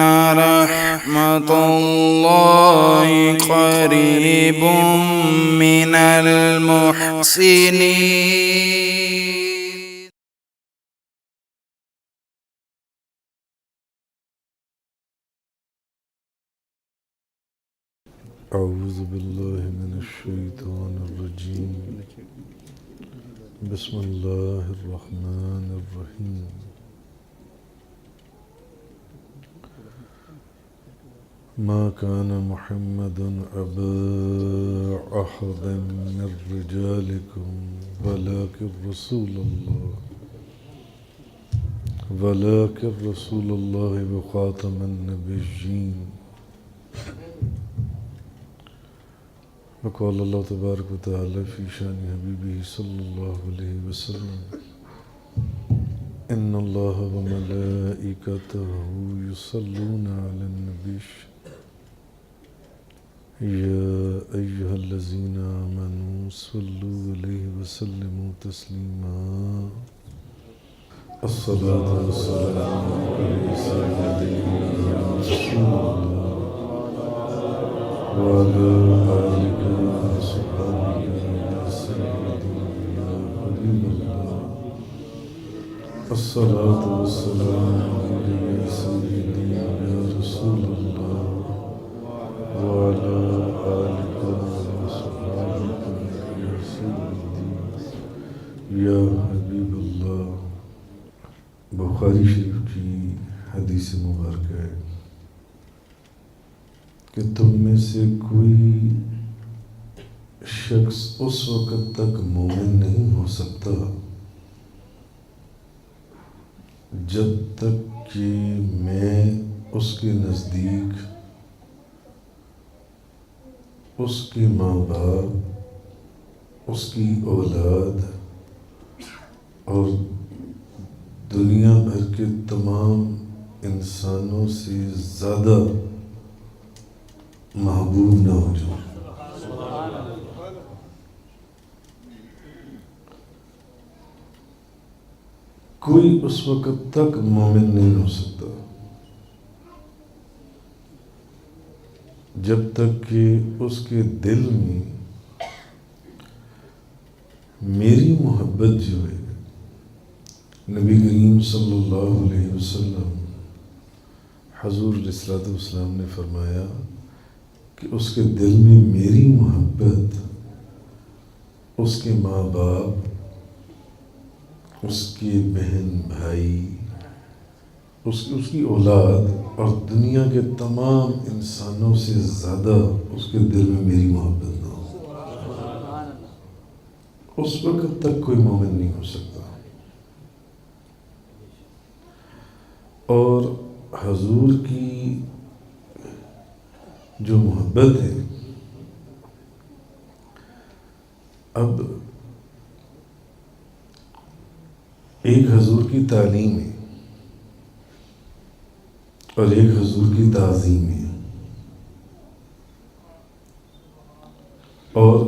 رحمة الله قريب من المحسنين. أعوذ بالله من الشيطان الرجيم. بسم الله الرحمن الرحيم. ما كان محمد أبا أحد من رجالكم ولكن رسول الله وخاتم النبيين. وقال الله تبارك وتعالى في شان حبيبه صلى الله عليه وسلم: إن الله وملائكته يصلون على النبي يا أيها الذين آمنوا صلوا عليه وسلموا تسليما. الصلاة والسلام على سيدنا رسول الله وعلى آلك وصحبه يا سيدي يا حبيب الله. الصلاة والسلام عليك يا سيدي يا رسول الله وعلى آلك وصحبه يا سيدي يا حبيب الله. بخاری شریف کی حدیث مبارک ہے کہ تم میں سے کوئی شخص اس وقت تک مومن نہیں ہو سکتا جب تک کہ میں اس کے نزدیک اس کے ماں باپ، اس کی اولاد اور دنیا بھر کے تمام انسانوں سے زیادہ محبوب نہ ہو جاؤ. کوئی اس وقت تک مومن نہیں ہو سکتا جب تک کہ اس کے دل میں میری محبت جو ہے، نبی کریم صلی اللہ علیہ وسلم حضور علیہ السلام نے فرمایا کہ اس کے دل میں میری محبت اس کے ماں باپ، اس کے بہن بھائی، اس کی اولاد اور دنیا کے تمام انسانوں سے زیادہ اس کے دل میں میری محبت نہ ہو، اس وقت تک کوئی مومن نہیں ہو سکتا. اور حضور کی جو محبت ہے، اب ایک حضور کی تعلیم ہے اور ایک حضور کی تعظیم ہے. اور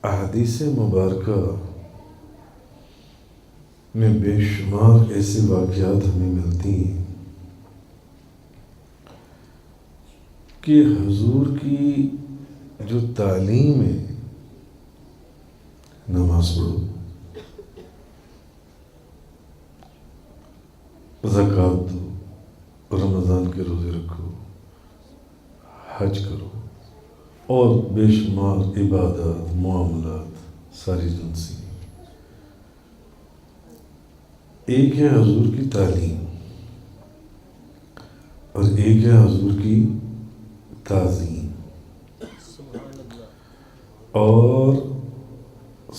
احادیث مبارکہ میں بے شمار ایسے واقعات ہمیں ملتی ہیں کہ حضور کی جو تعلیم ہے، نماز پڑھو، زکوٰۃ دو، رمضان کے روزے رکھو، حج کرو اور بے شمار عبادات، معاملات ساری جنسی. ایک ہے حضور کی تعلیم اور ایک ہے حضور کی تعظیم. اور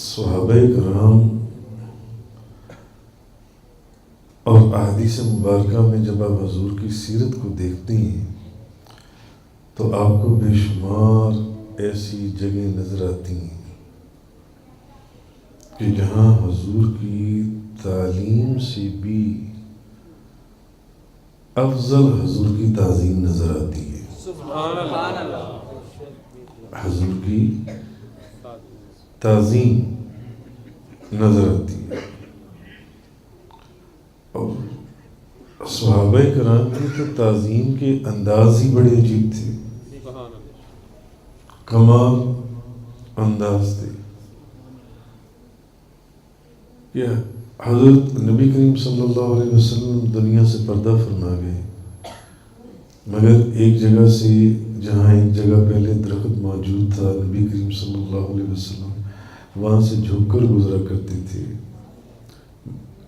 صحابہ کرام اور احادیث مبارکہ میں جب آپ حضور کی سیرت کو دیکھتے ہیں تو آپ کو بے شمار ایسی جگہیں نظر آتی ہیں کہ جہاں حضور کی تعلیم سے بھی افضل حضور کی تعظیم نظر آتی ہے. سبحان اللہ. حضور کی تعظیم نظر آتی ہے. اور صحابہ کرام کی تو تعظیم کے انداز ہی بڑے عجیب تھے، کمال انداز تھے کہ حضرت نبی کریم صلی اللہ علیہ وسلم دنیا سے پردہ فرما گئے، مگر ایک جگہ سے، جہاں ایک جگہ پہلے درخت موجود تھا، نبی کریم صلی اللہ علیہ وسلم وہاں سے جھک کر گزرا کرتے تھے۔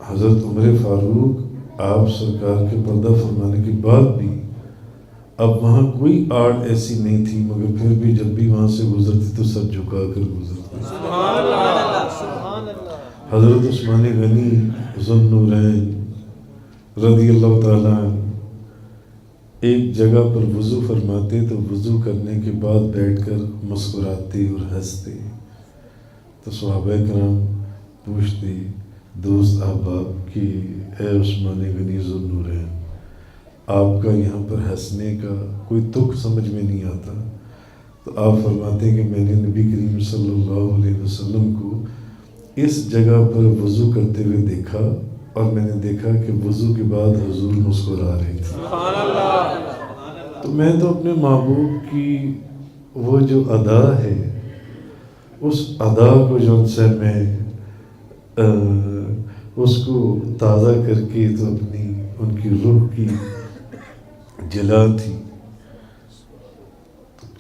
حضرت عمر فاروق آپ سرکار کے پردہ فرمانے کے بعد بھی اب وہاں کوئی آڑ ایسی نہیں تھی، مگر پھر بھی جب بھی وہاں سے گزرتے تو سر جھکا کر گزرتے۔ حضرت عثمان غنی ذو النورین رضی اللہ تعالیٰ عنہ ایک جگہ پر وضو فرماتے تو وضو کرنے کے بعد بیٹھ کر مسکراتے اور ہنستے، تو صحابہ کرام پوچھتے دوست احباب کہ اے عثمان غنی ذو النورین، آپ کا یہاں پر ہنسنے کا کوئی تک سمجھ میں نہیں آتا؟ تو آپ فرماتے کہ میں نے نبی کریم صلی اللہ علیہ وسلم کو اس جگہ پر وضو کرتے ہوئے دیکھا، اور میں نے دیکھا کہ وضو کے بعد حضور مسکرا رہے تھے۔ تو میں تو اپنے محبوب کی وہ جو ادا ہے، اس ادا کو جو سے میں اس کو تازہ کر کے تو اپنی ان کی روح کی جلا تھی۔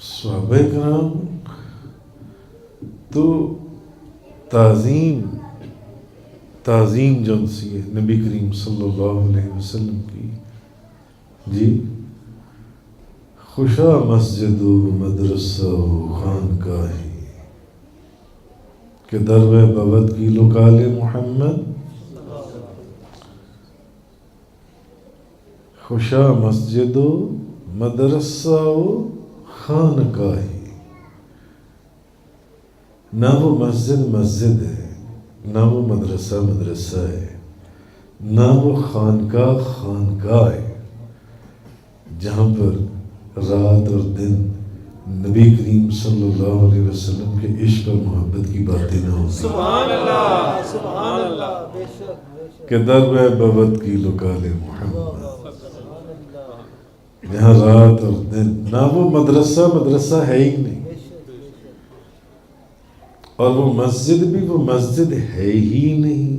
صحابہ کرام تو تعظیم جو سی ہے نبی کریم صلی اللہ علیہ وسلم کی، جی خوشا مسجد و مدرسہ و خانقاہ کہ در بود کی لکال محمد، خوشا مسجد و مدرسہ و خانقاہ، نہ وہ مسجد مسجد ہے، نہ وہ مدرسہ مدرسہ ہے، نہ وہ خانقاہ خانقاہ ہے، جہاں پر رات اور دن نبی کریم صلی اللہ علیہ وسلم کے عشق اور محبت کی باتیں نہ ہوتی۔ سبحان اللہ، سبحان اللہ، کہ در بود کی لکال محمد، جہاں رات اور دن، نہ وہ مدرسہ ہے ہی نہیں، اور وہ مسجد بھی وہ مسجد ہے ہی نہیں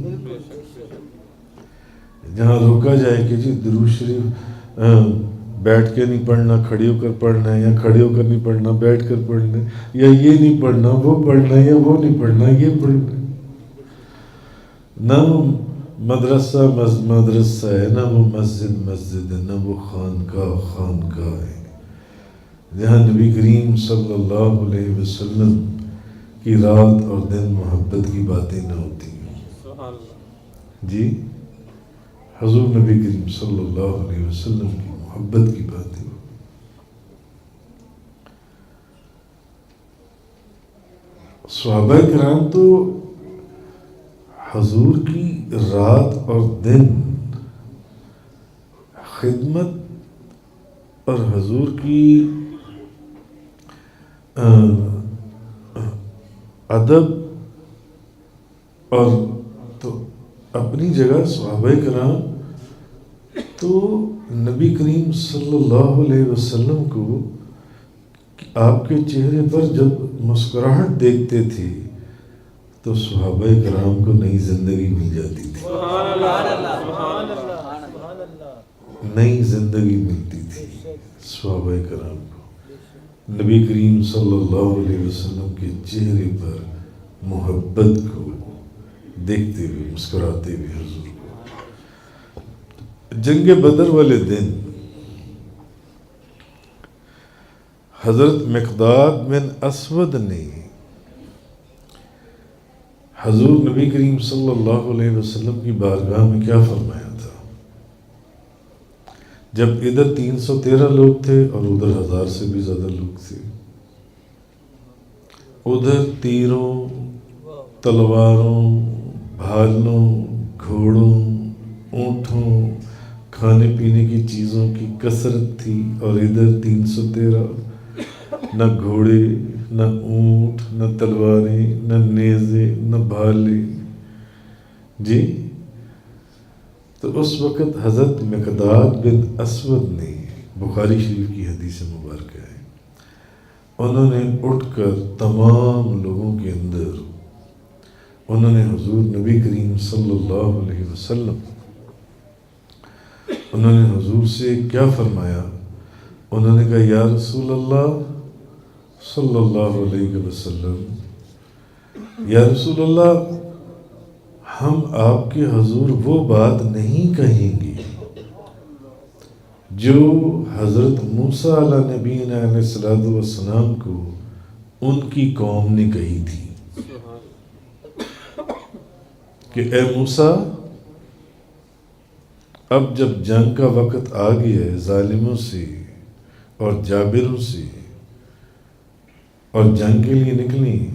جہاں روکا جائے کہ جی درود شریف بیٹھ کے نہیں پڑھنا، کھڑی ہو کر پڑھنا ہے، یا کھڑے ہو کر نہیں پڑھنا بیٹھ کر پڑھنا ہے، یا یہ نہیں پڑھنا وہ پڑھنا ہے، یا وہ نہیں پڑھنا یہ پڑھنا ہے۔ نہ وہ مدرسہ مدرسہ ہے، نہ وہ مسجد مسجد ہے، نہ وہ خانقاہ خانقاہ ہے، جہاں نبی کریم صلی اللہ علیہ وسلم کی رات اور دن محبت کی باتیں نہ ہوتی ہیں۔ جی حضور نبی کریم صلی اللہ علیہ وسلم کی محبت کی باتیں۔ صحابہ کرام تو حضور کی رات اور دن خدمت اور حضور کی ادب، اور تو اپنی جگہ صحابہ کرام تو نبی کریم صلی اللہ علیہ وسلم کو آپ کے چہرے پر جب مسکراہٹ دیکھتے تھے تو صحابہ کرام کو نئی زندگی مل جاتی تھی، نئی زندگی ملتی تھی صحابہ کرام کو، نبی کریم صلی اللہ علیہ وسلم کے چہرے پر محبت کو دیکھتے ہوئے مسکراتے ہوئے حضور کو۔ جنگ بدر والے دن حضرت مقداد بن اسود نے حضور نبی کریم صلی اللہ علیہ وسلم کی بارگاہ میں کیا فرمایا تھا؟ جب ادھر 313 لوگ تھے اور ادھر 1000 سے بھی زیادہ لوگ تھے، ادھر تیروں، تلواروں، بھالوں، گھوڑوں، اونٹوں، کھانے پینے کی چیزوں کی کثرت تھی، اور ادھر 313، نہ گھوڑے، نہ اونٹ، نہ تلواریں، نہ نیزے، نہ بھالے۔ جی تو اس وقت حضرت مقداد بن اسود نے، بخاری شریف کی حدیث مبارکہ ہے، انہوں نے اٹھ کر تمام لوگوں کے اندر انہوں نے حضور نبی کریم صلی اللہ علیہ وسلم، انہوں نے حضور سے کیا فرمایا؟ انہوں نے کہا یا رسول اللہ صلی اللہ علیہ وسلم، یا رسول اللہ، ہم آپ کے حضور وہ بات نہیں کہیں گے جو حضرت موسیٰ علیہ نبینا علیہ السلام کو ان کی قوم نے کہی تھی کہ اے موسیٰ، اب جب جنگ کا وقت آ گیا ہے ظالموں سے اور جابروں سے اور جنگ کے لیے نکلیں،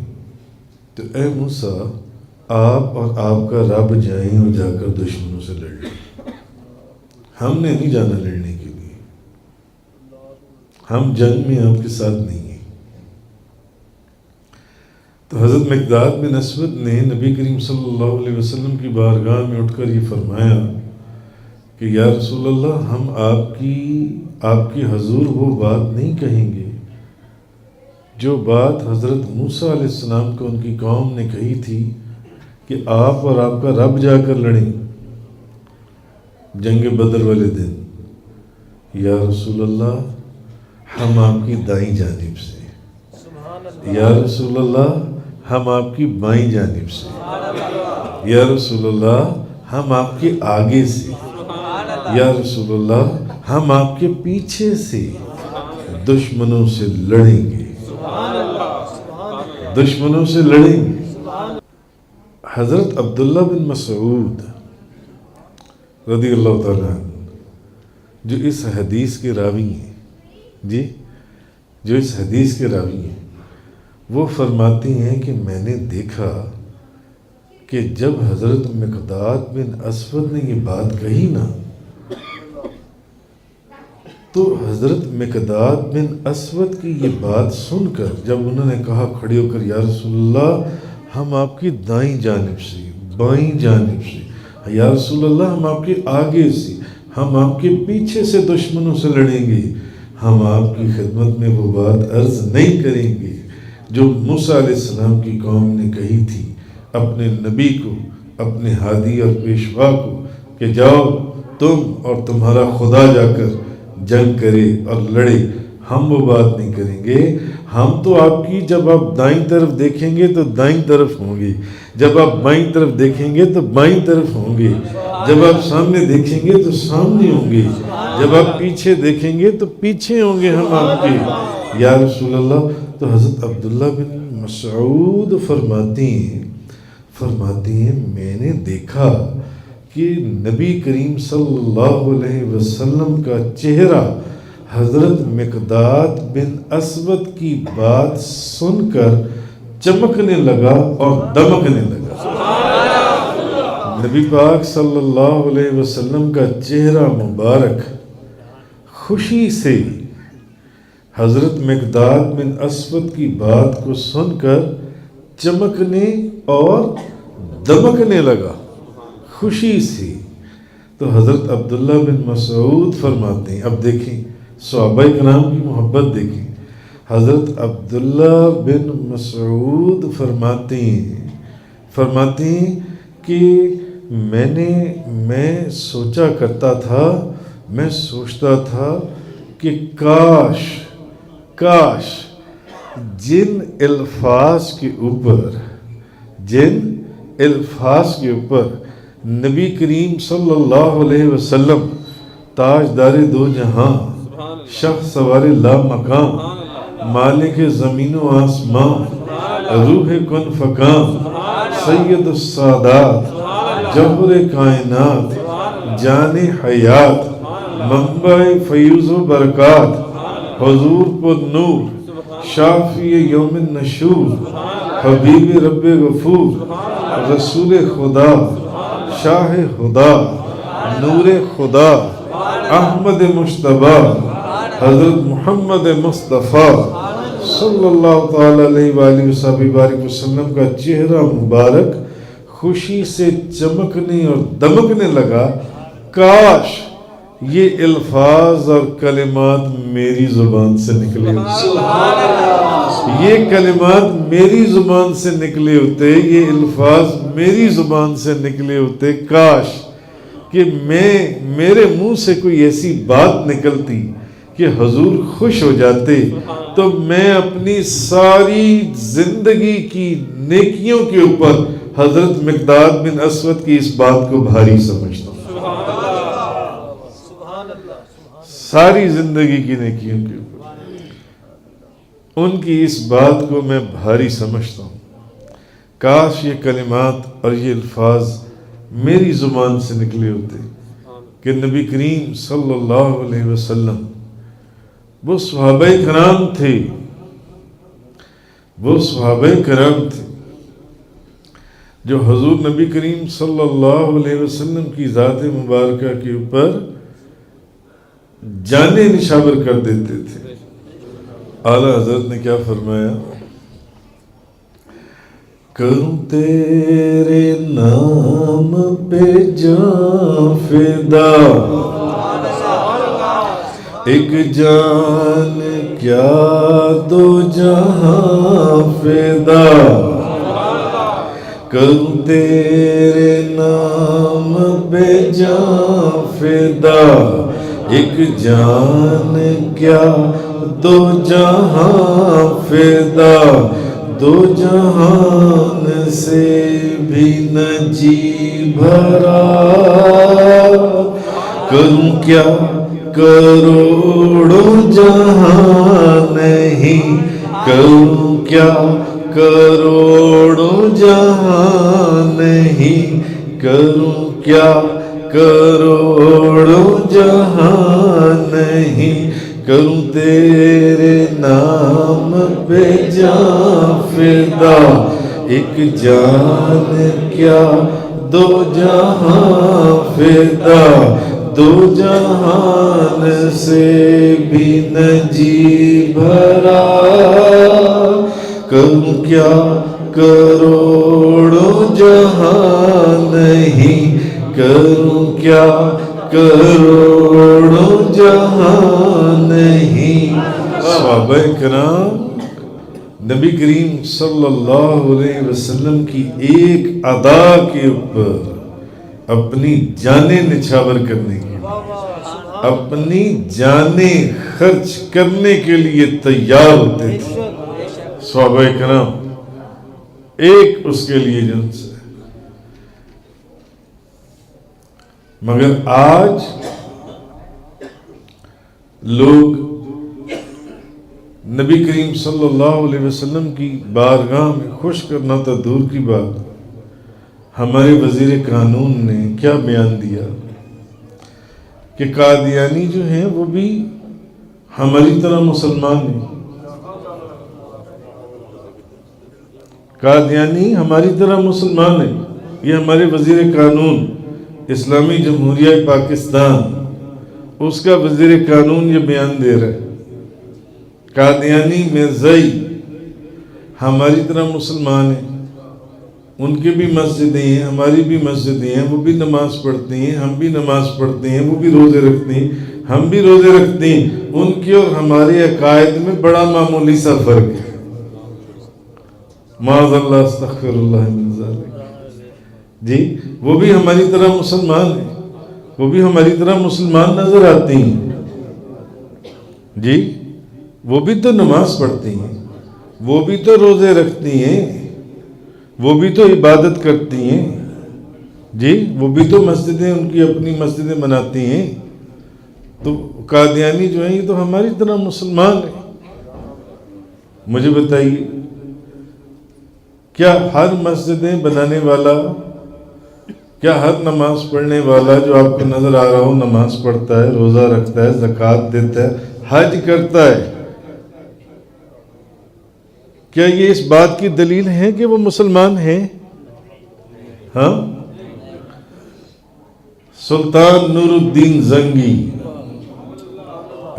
تو اے موسیٰ آپ اور آپ کا رب جائیں اور جا کر دشمنوں سے لڑ لیں، ہم نے نہیں جانا لڑنے کے لیے، ہم جنگ میں آپ کے ساتھ نہیں ہیں۔ تو حضرت مقداد بن اسود نے نبی کریم صلی اللہ علیہ وسلم کی بارگاہ میں اٹھ کر یہ فرمایا کہ یا رسول اللہ، ہم آپ کی حضور وہ بات نہیں کہیں گے جو بات حضرت موسیٰ علیہ السلام کو ان کی قوم نے کہی تھی کہ آپ اور آپ کا رب جا کر لڑیں جنگ بدر والے دن۔ یا رسول اللہ، ہم آپ کی دائیں جانب سے، یا رسول اللہ ہم آپ کی بائیں جانب سے، یا رسول اللہ ہم آپ کے آگے سے، یا رسول اللہ ہم آپ کے پیچھے سے دشمنوں سے لڑیں گے، دشمنوں سے لڑیں گے۔ حضرت عبداللہ بن مسعود رضی اللہ تعالیٰ عنہ جو اس حدیث کے راوی ہیں، جو اس حدیث کے راوی ہیں، وہ فرماتے ہیں کہ میں نے دیکھا کہ جب حضرت مقداد بن اسود نے یہ بات کہی نا، تو حضرت مقداد بن اسود کی یہ بات سن کر جب انہوں نے کہا کھڑے ہو کر یا رسول اللہ ہم آپ کی دائیں جانب سے، بائیں جانب سے، یا رسول اللہ ہم آپ کے آگے سے، ہم آپ کے پیچھے سے دشمنوں سے لڑیں گے، ہم آپ کی خدمت میں وہ بات عرض نہیں کریں گے جو موسیٰ علیہ السلام کی قوم نے کہی تھی اپنے نبی کو، اپنے ہادی اور پیشوا کو کہ جاؤ تم اور تمہارا خدا جا کر جنگ کرے اور لڑے، ہم وہ بات نہیں کریں گے۔ ہم تو آپ کی جب آپ دائیں طرف دیکھیں گے تو دائیں طرف ہوں گے، جب آپ بائیں طرف دیکھیں گے تو بائیں طرف ہوں گے، جب آپ سامنے دیکھیں گے تو سامنے ہوں گے، جب آپ پیچھے دیکھیں گے تو پیچھے ہوں گے ہم آپ کے، یا رسول اللہ۔ تو حضرت عبداللہ بن مسعود فرماتے ہیں میں نے دیکھا کہ نبی کریم صلی اللہ علیہ وسلم کا چہرہ حضرت مقداد بن اسود کی بات سن کر چمکنے لگا اور دمکنے لگا۔ نبی پاک صلی اللہ علیہ وسلم کا چہرہ مبارک خوشی سے حضرت مقداد بن اسود کی بات کو سن کر چمکنے اور دمکنے لگا خوشی سے۔ تو حضرت عبداللہ بن مسعود فرماتے ہیں، اب دیکھیں صحابہ کرام کی محبت دیکھیں، حضرت عبداللہ بن مسعود فرماتے ہیں کہ میں سوچتا تھا کہ کاش جن الفاظ کے اوپر نبی کریم صلی اللہ علیہ وسلم تاجدار دو جہاں، شخص سوار لا مقام، مالک زمین و آسمان، روح کن فکان، سید السادات، جوہر کائنات، جان حیات، منبع فیوز و برکات، حضور پر نور، شافی یوم النشور، حبیب رب غفور، رسول خدا، شاہ خدا، نور خدا، احمد مجتبی، حضرت محمد مصطفیٰ صلی اللہ تعالیٰ علیہ وآلہ وسلم کا چہرہ مبارک خوشی سے چمکنے اور دمکنے لگا کاش یہ الفاظ اور کلمات میری زبان سے نکلے ہوتے، یہ کلمات میری زبان سے نکلے ہوتے، یہ الفاظ میری زبان سے نکلے ہوتے، کاش کہ میرے منہ سے کوئی ایسی بات نکلتی کہ حضور خوش ہو جاتے، تو میں اپنی ساری زندگی کی نیکیوں کے اوپر حضرت مقداد بن اسود کی اس بات کو بھاری سمجھتا ہوں، ساری زندگی کی نیکیوں کے اوپر ان کی اس بات کو میں بھاری سمجھتا ہوں۔ کاش یہ کلمات اور یہ الفاظ میری زبان سے نکلے ہوتے کہ نبی کریم صلی اللہ علیہ وسلم، وہ صحابہ کرام تھے، وہ صحابہ کرام تھے جو حضور نبی کریم صلی اللہ علیہ وسلم کی ذات مبارکہ کے اوپر جانیں نشاور کر دیتے تھے۔ اعلیٰ حضرت نے کیا فرمایا؟ کروں تیرے نام پہ جان فدا، ایک جان کیا دو جہاں فدا، کروں تیرے نام پہ جان فدا، ایک جان کیا دو جہاں فدا، دو جہان سے بھی نہ جی بھرا، کروں کیا کروڑوں جہاں نہیں، کروں کیا کروڑوں جہاں نہیں، کروں کیا کروڑوں جہاں نہیں، کروں تیرے نام پہ جان فدا، ایک جان کیا دو جہاں فدا، دو جہان سے بھی نہ جی بھرا، کروں کیا کروڑوں جہاں نہیں، کروں کیا کروڑوں جہاں نہیں۔ صحابہ کرام نبی کریم صلی اللہ علیہ وسلم کی ایک ادا کے اوپر اپنی جانیں نچھاور کرنے کے لیے، اپنی جانیں خرچ کرنے کے لیے تیار ہوتے تھے صحابہ کرام، ایک اس کے لیے جن سے۔ مگر آج لوگ نبی کریم صلی اللہ علیہ وسلم کی بارگاہ میں خوش کرنا تو دور کی بات، ہمارے وزیر قانون نے کیا بیان دیا کہ قادیانی جو ہیں وہ بھی ہماری طرح مسلمان ہیں، قادیانی ہماری طرح مسلمان ہیں۔ یہ ہمارے وزیر قانون اسلامی جمہوریہ پاکستان، اس کا وزیر قانون یہ بیان دے رہا ہے، قادیانی مرزائی ہماری طرح مسلمان ہیں، ان کی بھی مسجدیں ہیں، ہماری بھی مسجدیں ہیں، وہ بھی نماز پڑھتے ہیں، ہم بھی نماز پڑھتے ہیں، وہ بھی روزے رکھتے ہیں، ہم بھی روزے رکھتے ہیں، ان کی اور ہمارے عقائد میں بڑا معمولی سا فرق ہے، معاذ اللہ استغفر اللہ من ذالک۔ جی وہ بھی ہماری طرح مسلمان ہیں، وہ بھی ہماری طرح مسلمان نظر آتے ہیں، جی وہ بھی تو نماز پڑھتی ہیں، وہ بھی تو روزے رکھتی ہیں، وہ بھی تو عبادت کرتی ہیں، جی وہ بھی تو مسجدیں ان کی اپنی مسجدیں بناتی ہیں، تو قادیانی جو ہیں یہ تو ہماری طرح مسلمان ہیں۔ مجھے بتائیے کیا ہر مسجدیں بنانے والا، کیا ہر نماز پڑھنے والا جو آپ کو نظر آ رہا ہو نماز پڑھتا ہے، روزہ رکھتا ہے، زکوٰۃ دیتا ہے، حج کرتا ہے، کیا یہ اس بات کی دلیل ہے کہ وہ مسلمان ہیں؟ ہاں، سلطان نور الدین زنگی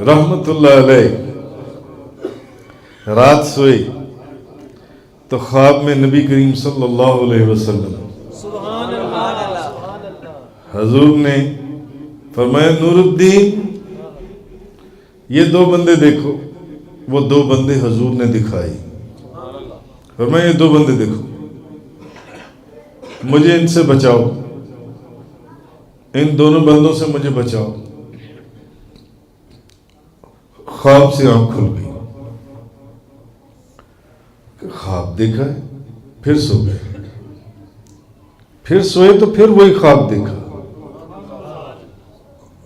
رحمت اللہ علیہ رات سوئے تو خواب میں نبی کریم صلی اللہ علیہ وسلم حضور نے فرمایا نور الدین یہ دو بندے دیکھو. وہ دو بندے حضور نے دکھائی. فرمایا یہ دو بندے دیکھو, مجھے ان سے بچاؤ, ان دونوں بندوں سے مجھے بچاؤ. خواب سے آنکھ کھل گئی, خواب دیکھا ہے, پھر سو گئے, پھر سوئے تو پھر وہی خواب دیکھا,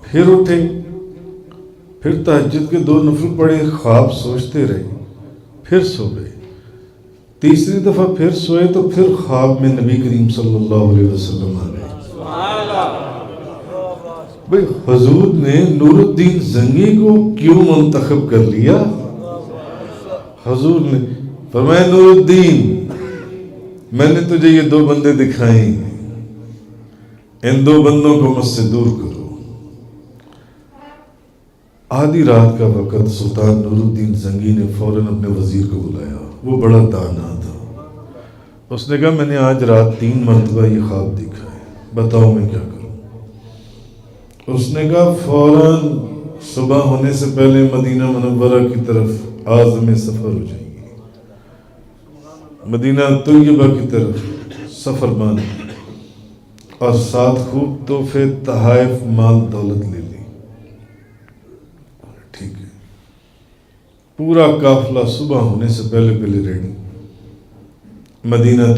پھر اٹھے, پھر تہجد کے 2 نفل پڑھے, خواب سوچتے رہے, پھر سو گئے. تیسری دفعہ پھر سوئے تو پھر خواب میں نبی کریم صلی اللہ علیہ وسلم آ گئے. بھئی حضور نے نور الدین زنگی کو کیوں منتخب کر لیا؟ حضور نے فرمایا نور الدین میں نے تجھے یہ 2 بندے دکھائے ہیں, ان 2 بندوں کو مجھ سے دور کرو. آدھی رات کا وقت سلطان نور الدین زنگی نے فوراً اپنے وزیر کو بلایا. وہ بڑا دانا تھا. اس نے کہا میں نے آج رات 3 مرتبہ یہ خواب دیکھا ہے, بتاؤ میں کیا کروں. اس نے کہا فوراً صبح ہونے سے پہلے مدینہ منورہ کی طرف عازم سفر ہو جائیے, مدینہ طیبہ کی طرف سفر باندھ, اور ساتھ خوب تحفے تحائف مال دولت لے لی. ٹھیک ہے. پورا قافلہ صبح ہونے سے پہلے ریڈی. مدینہ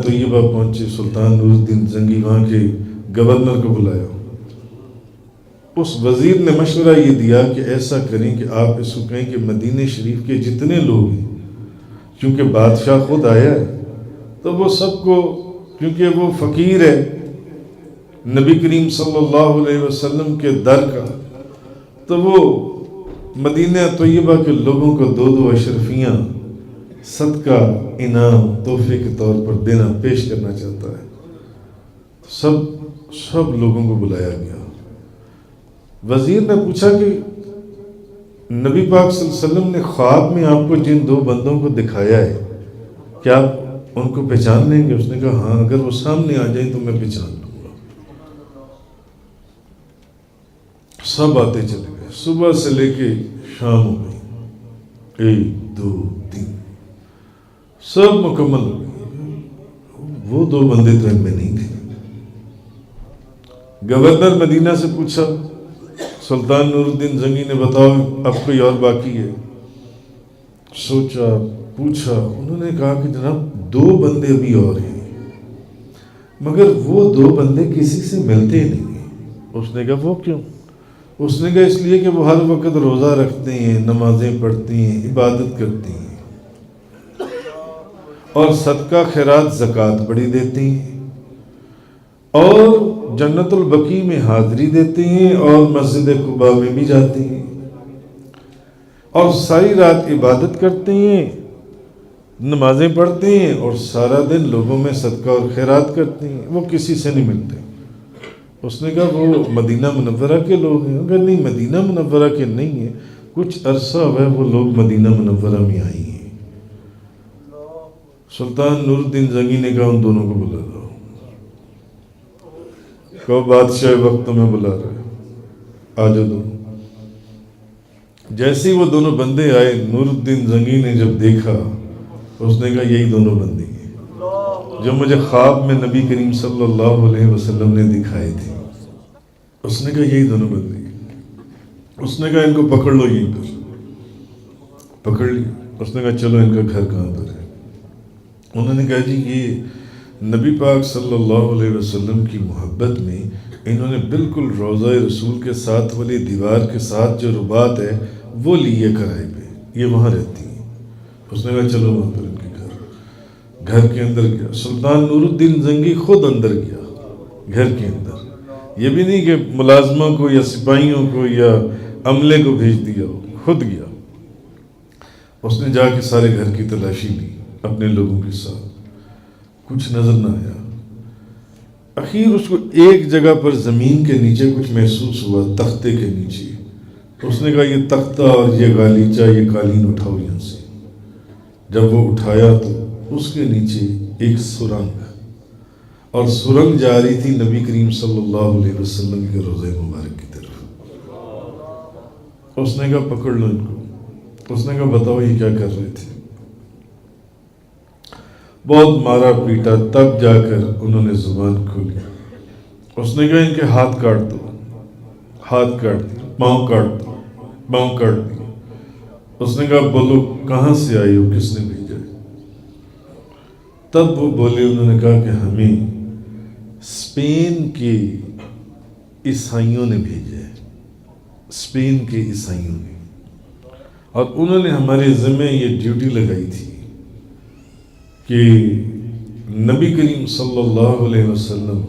طیبہ پہنچے. سلطان نور الدین زنگی وہاں کے گورنر کو بلایا. اس وزیر نے مشورہ یہ دیا کہ ایسا کریں کہ آپ اس کو کہیں کہ مدینہ شریف کے جتنے لوگ ہیں, کیونکہ بادشاہ خود آیا ہے تو وہ سب کو, کیونکہ وہ فقیر ہے نبی کریم صلی اللہ علیہ وسلم کے در کا, تو وہ مدینہ طیبہ کے لوگوں کو 2 اشرفیاں صدقہ انعام تحفے کے طور پر دینا پیش کرنا چاہتا ہے. سب لوگوں کو بلایا گیا. وزیر نے پوچھا کہ نبی پاک صلی اللہ علیہ وسلم نے خواب میں آپ کو جن 2 بندوں کو دکھایا ہے کیا آپ ان کو پہچان لیں گے؟ اس نے کہا ہاں, اگر وہ سامنے آ جائیں تو میں پہچان لوں گا. سب آتے چلے گئے. صبح سے لے کے شام ہو گئی, 1 2 3 سب مکمل ہو گئی. وہ 2 بندے تو ان میں نہیں تھے. گورنر مدینہ سے پوچھا, سلطان نور الدین زنگی نے بتاؤ اب کوئی اور باقی ہے؟ سوچا, پوچھا. انہوں نے کہا کہ جناب 2 بندے ابھی اور ہیں, مگر وہ 2 بندے کسی سے ملتے نہیں ہیں. اس نے کہا وہ کیوں؟ اس نے کہا اس لیے کہ وہ ہر وقت روزہ رکھتے ہیں, نمازیں پڑھتی ہیں, عبادت کرتی ہیں, اور صدقہ خیرات زکوٰۃ بڑی دیتی ہیں, اور جنت البقیع میں حاضری دیتے ہیں, اور مسجد قباء میں بھی جاتے ہیں, اور ساری رات عبادت کرتے ہیں, نمازیں پڑھتے ہیں, اور سارا دن لوگوں میں صدقہ اور خیرات کرتے ہیں. وہ کسی سے نہیں ملتے. اس نے کہا وہ مدینہ منورہ کے لوگ ہیں؟ اگر نہیں مدینہ منورہ کے نہیں ہیں, کچھ عرصہ ہوا ہے وہ لوگ مدینہ منورہ میں آئی ہیں. سلطان نور الدین زنگی نے کہا ان دونوں کو بلا لاؤ. کہو بادشاہ وقت میں بلا رہے, آ جاؤ دونوں. جیسے وہ دونوں بندے آئے, نور الدین زنگی نے جب دیکھا اس نے کہا یہی دونوں بندے ہیں جو مجھے خواب میں نبی کریم صلی اللہ علیہ وسلم نے دکھائے تھے. اس نے کہا یہی دونوں بندے ہیں. اس نے کہا ان کو پکڑ لو, یہیں پر پکڑ لیا. اس نے کہا چلو ان کا گھر کہاں پر ہے؟ انہوں نے کہا جی یہ نبی پاک صلی اللہ علیہ وسلم کی محبت میں انہوں نے بالکل روضہ رسول کے ساتھ والی دیوار کے ساتھ جو رباط ہے وہ لیے کرائے پہ, یہ وہاں رہتی ہیں. اس نے کہا چلو وہاں پر ان کے گھر کے اندر گیا. سلطان نور الدین زنگی خود اندر گیا گھر کے اندر. یہ بھی نہیں کہ ملازموں کو یا سپاہیوں کو یا عملے کو بھیج دیا, خود گیا. اس نے جا کے سارے گھر کی تلاشی لی اپنے لوگوں کے ساتھ, کچھ نظر نہ آیا. اخیر اس کو ایک جگہ پر زمین کے نیچے کچھ محسوس ہوا, تختے کے نیچے. اس نے کہا یہ تختہ اور یہ غالیچہ, یہ قالین اٹھاؤ یہاں سے. جب وہ اٹھایا تو اس کے نیچے ایک سرنگ, اور سرنگ جا رہی تھی نبی کریم صلی اللہ علیہ وسلم کے روضہ مبارک کی طرف۔ اس نے کہا پکڑ لو ان کو۔ اس نے کہا بتاؤ یہ کیا کر رہے تھے؟ بہت مارا پیٹا، تب جا کر انہوں نے زبان کھولی۔ اس نے کہا ان کے ہاتھ کاٹ دو، ہاتھ کاٹ دیا، پاؤں کاٹ دو، پاؤں کاٹ دیا۔ اس نے کہا بولو کہاں سے آئی ہو، کس نے بھیجا؟ تب وہ بولے، انہوں نے کہا کہ ہمیں اسپین کے عیسائیوں نے بھیجا ہے، اسپین کے عیسائیوں نے، اور انہوں نے ہمارے ذمہ یہ ڈیوٹی لگائی تھی کہ نبی کریم صلی اللہ علیہ وسلم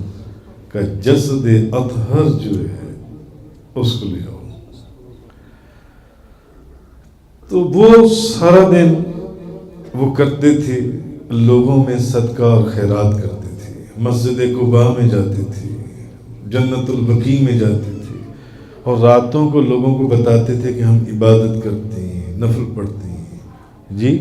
کا جسد اطہر جو ہے اس کو لے آؤ۔ تو وہ سارا دن وہ کرتے تھے، لوگوں میں صدقہ اور خیرات کرتے تھے، مسجد قباء میں جاتے تھے، جنت البقیع میں جاتے تھے، اور راتوں کو لوگوں کو بتاتے تھے کہ ہم عبادت کرتے ہیں، نفل پڑھتے ہیں۔ جی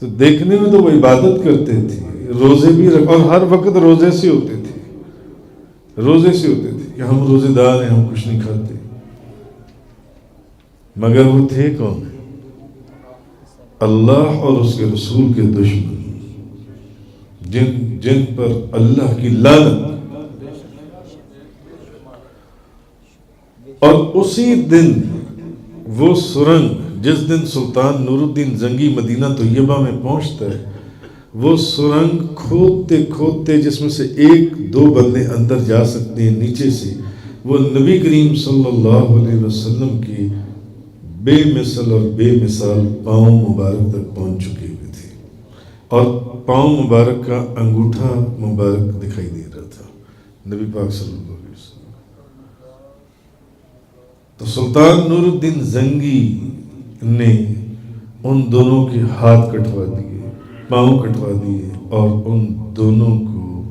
تو دیکھنے میں تو وہ عبادت کرتے تھے، روزے بھی اور ہر وقت روزے سے ہوتے تھے، روزے سے ہوتے تھے کہ ہم روزے دار ہیں، ہم کچھ نہیں کھاتے، مگر وہ تھے کون؟ اللہ اور اس کے رسول کے دشمن، جن پر اللہ کی لعنت۔ اور اسی دن وہ سرنگ، جس دن سلطان نور الدین زنگی مدینہ طیبہ میں پہنچتا ہے، وہ سرنگ کھودتے کھودتے، جس میں سے ایک دو بندے اندر جا سکتے ہیں نیچے سے، وہ نبی کریم صلی اللہ علیہ وسلم کی بے مثل اور بے مثال پاؤں مبارک تک پہنچ چکے ہوئے تھے، اور پاؤں مبارک کا انگوٹھا مبارک دکھائی دے رہا تھا نبی پاک صلی اللہ علیہ وسلم۔ تو سلطان نور الدین زنگی نے ان دونوں کے ہاتھ کٹوا دیے، پاؤں کٹوا دیے، اور ان دونوں کو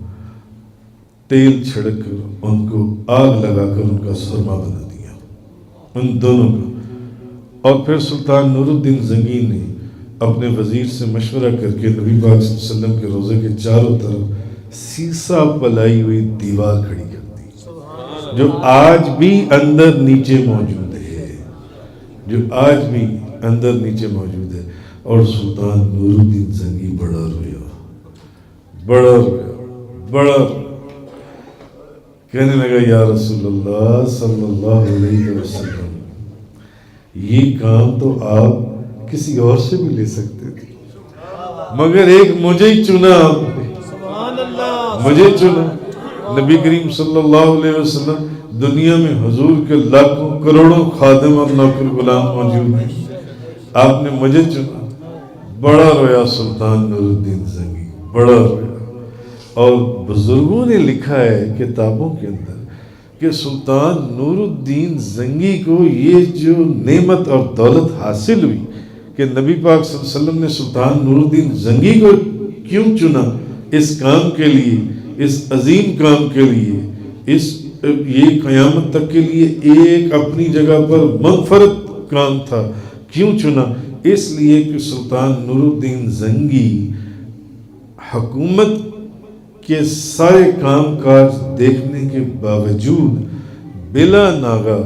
تیل چھڑک کر ان کو آگ لگا کر ان کا سرما بنا دیا، ان دونوں کو۔ اور پھر سلطان نور الدین زنگی نے اپنے وزیر سے مشورہ کر کے نبی پاک صلی اللہ علیہ وسلم کے روضے کے چاروں طرف سیسا پلائی ہوئی دیوار کھڑی کر دی، جو آج بھی اندر نیچے موجود ہے، جو آج بھی اندر نیچے موجود ہے۔ اور سلطان نور الدین زنگی بڑا رویا، بڑا رویا، بڑا رویا، کہنے لگا یا رسول اللہ صلی اللہ علیہ وسلم، یہ کام تو آپ کسی اور سے بھی لے سکتے تھے، مگر ایک مجھے ہی چنا آپ نے، مجھے چنا۔ نبی کریم صلی اللہ علیہ وسلم، دنیا میں حضور کے لاکھوں کروڑوں خادم اور نوکر غلام موجود ہیں، آپ نے مجھے چنا۔ بڑا رویا سلطان نور الدین زنگی، بڑا رویا۔ اور بزرگوں نے لکھا ہے کتابوں کے اندر کہ سلطان نور الدین زنگی کو یہ جو نعمت اور دولت حاصل ہوئی کہ نبی پاک صلی اللہ علیہ وسلم نے سلطان نور الدین زنگی کو کیوں چنا اس کام کے لیے، اس عظیم کام کے لیے، یہ قیامت تک کے لیے ایک اپنی جگہ پر منفرد کام تھا، کیوں چنا؟ اس لیے کہ سلطان نور الدین زنگی حکومت کے سارے کام کاج دیکھنے کے باوجود بلا ناغہ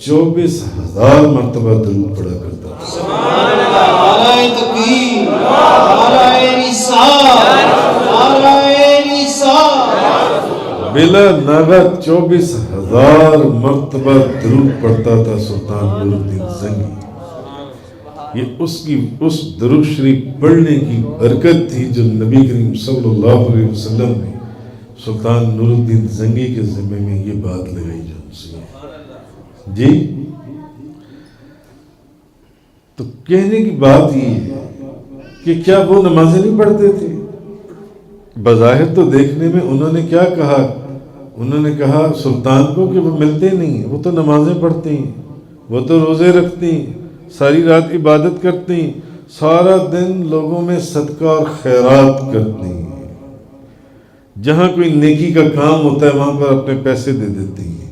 24,000 مرتبہ درود پڑھا کرتا تھا۔ سبحان اللہ، نعرہ تکبیر، نعرہ رسالت، نعرہ رسالت۔ بلا ناغہ 24,000 مرتبہ درود پڑھتا تھا سلطان نور الدین زنگی۔ یہ اس درود شریف پڑھنے کی برکت تھی جو نبی کریم صلی اللہ علیہ وسلم نے سلطان نور الدین زنگی کے ذمہ میں یہ بات لگائی جان سے۔ جی تو کہنے کی بات یہ ہے کہ کیا وہ نمازیں نہیں پڑھتے تھے؟ بظاہر تو دیکھنے میں انہوں نے کیا کہا؟ انہوں نے کہا سلطان کو کہ وہ ملتے نہیں ہیں، وہ تو نمازیں پڑھتے ہیں، وہ تو روزے رکھتے ہیں، ساری رات عبادت کرتے ہیں، سارا دن لوگوں میں صدقہ اور خیرات کرتے ہیں، جہاں کوئی نیکی کا کام ہوتا ہے وہاں پر اپنے پیسے دے دیتے ہیں۔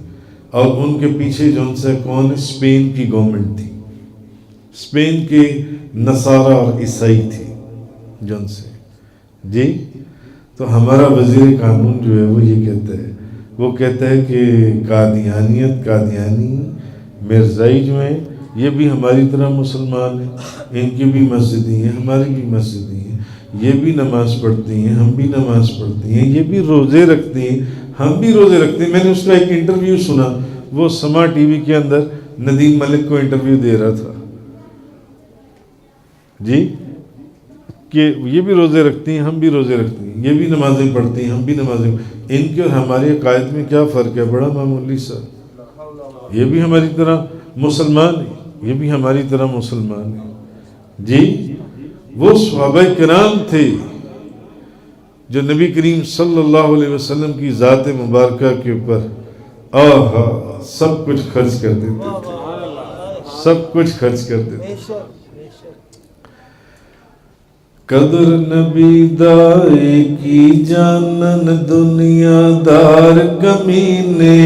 اور ان کے پیچھے جون سے کون ہے؟ اسپین کی گورنمنٹ تھی، اسپین کے نصارہ اور عیسائی تھے جون سے۔ جی تو تو ہمارا وزیر قانون جو ہے وہ یہ کہتا ہے کہ قادیانیت، قادیانی، مرزائی جو ہیں یہ بھی ہماری طرح مسلمان ہیں، ان کی بھی مسجدیں ہیں، ہماری بھی مسجدیں ہیں، یہ بھی نماز پڑھتی ہیں، ہم بھی نماز پڑھتی ہیں، یہ بھی روزے رکھتی ہیں، ہم بھی روزے رکھتے ہیں۔ میں نے اس کا ایک انٹرویو سنا، وہ سما ٹی وی کے اندر ندیم ملک کو انٹرویو دے رہا تھا جی، کہ یہ بھی روزے رکھتی ہیں، ہم بھی روزے رکھتے ہیں، یہ بھی نمازیں پڑھتی ہیں، ہم بھی نمازیں، ان کے اور ہمارے عقائد میں کیا فرق ہے؟ بڑا معمولی سا، یہ بھی ہماری طرح مسلمان ہیں، یہ بھی ہماری طرح مسلمان ہیں جی۔ وہ صحابہ کرام تھے جو نبی کریم صلی اللہ علیہ وسلم کی ذات مبارکہ کے اوپر سب کچھ خرچ کر دیتے تھے، سب کچھ خرچ کر دیتے تھے۔ قدر نبی دائے کی جانن دنیا دار کمینے،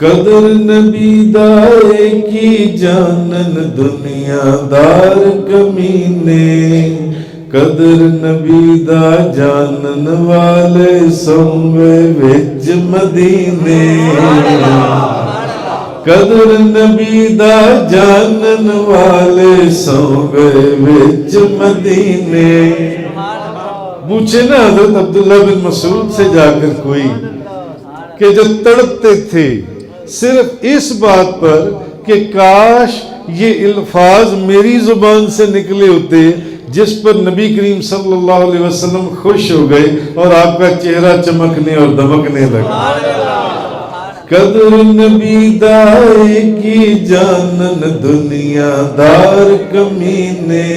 قدر نبی دائے کی جانن دنیا دار کمینے، قدر نبی دا جانن والے سوے وچ مدینے، قدر نبی دا جانن والے سوے وچ مدینے۔ پوچھے نا حضرت عبداللہ بن مسعود سے جا کر کوئی کہ جو تڑپتے تھے صرف اس بات پر کہ کاش یہ الفاظ میری زبان سے نکلے ہوتے جس پر نبی کریم صلی اللہ علیہ وسلم خوش ہو گئے اور آپ کا چہرہ چمکنے اور دمکنے لگا۔ قدر نبی دائے کی جانن دنیا دار کمینے،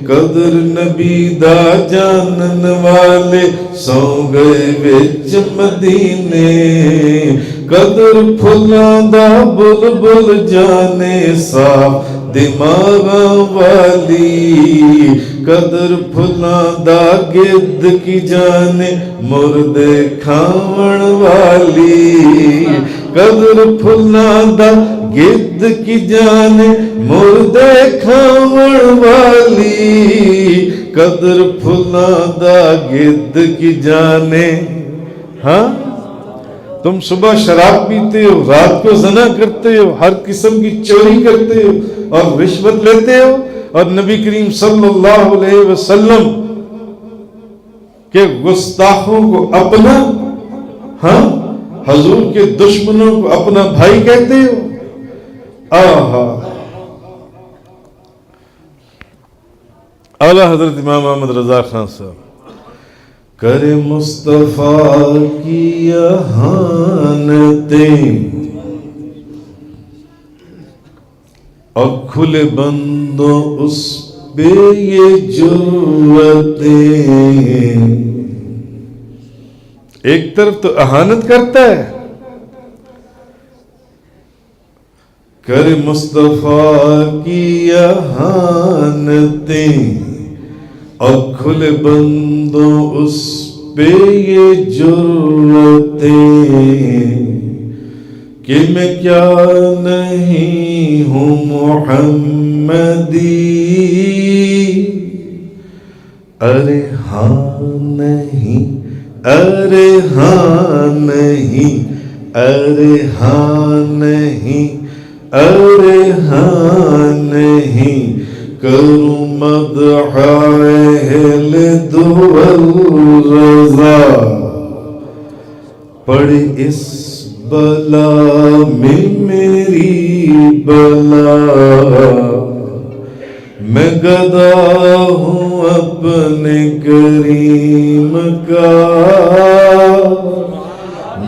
قدر نبی دا جانن والے سو گئے وچ مدینے، قدر پھلاں دا بلبل جانے صاف دماغاں والی، قدر پھلاں دا گد کی جانے مردے کھاون والی، قدر پھلاں دا گد کی جانے مردے کھاون والی، قدر پھلاں دا گد کی جانے۔ ہاں تم صبح شراب پیتے ہو، رات کو زنا کرتے ہو، ہر قسم کی چوری کرتے ہو اور رشوت لیتے ہو، اور نبی کریم صلی اللہ علیہ وسلم کے گستاخوں کو اپنا، ہاں حضور کے دشمنوں کو اپنا بھائی کہتے ہو۔ اعلیٰ حضرت امام احمد رضا خان صاحب کرے مصطفیٰ کی احانتیں اور کھلے بندوں اس پہ یہ جرأتیں، ایک طرف تو احانت کرتا ہے، کرے مصطفیٰ کی احانتیں اور کھلے بندوں اس پہ یہ جرأتیں، کہ میں کیا نہیں ہوں محمدی، ارے ہاں نہیں، ارے ہاں نہیں، ارے ہاں نہیں، ارے ہاں نہیں، کروں مدح اہل دول رضا، پڑے اس بلا میں میری بلا، میں گدا ہوں اپنے کریم کا،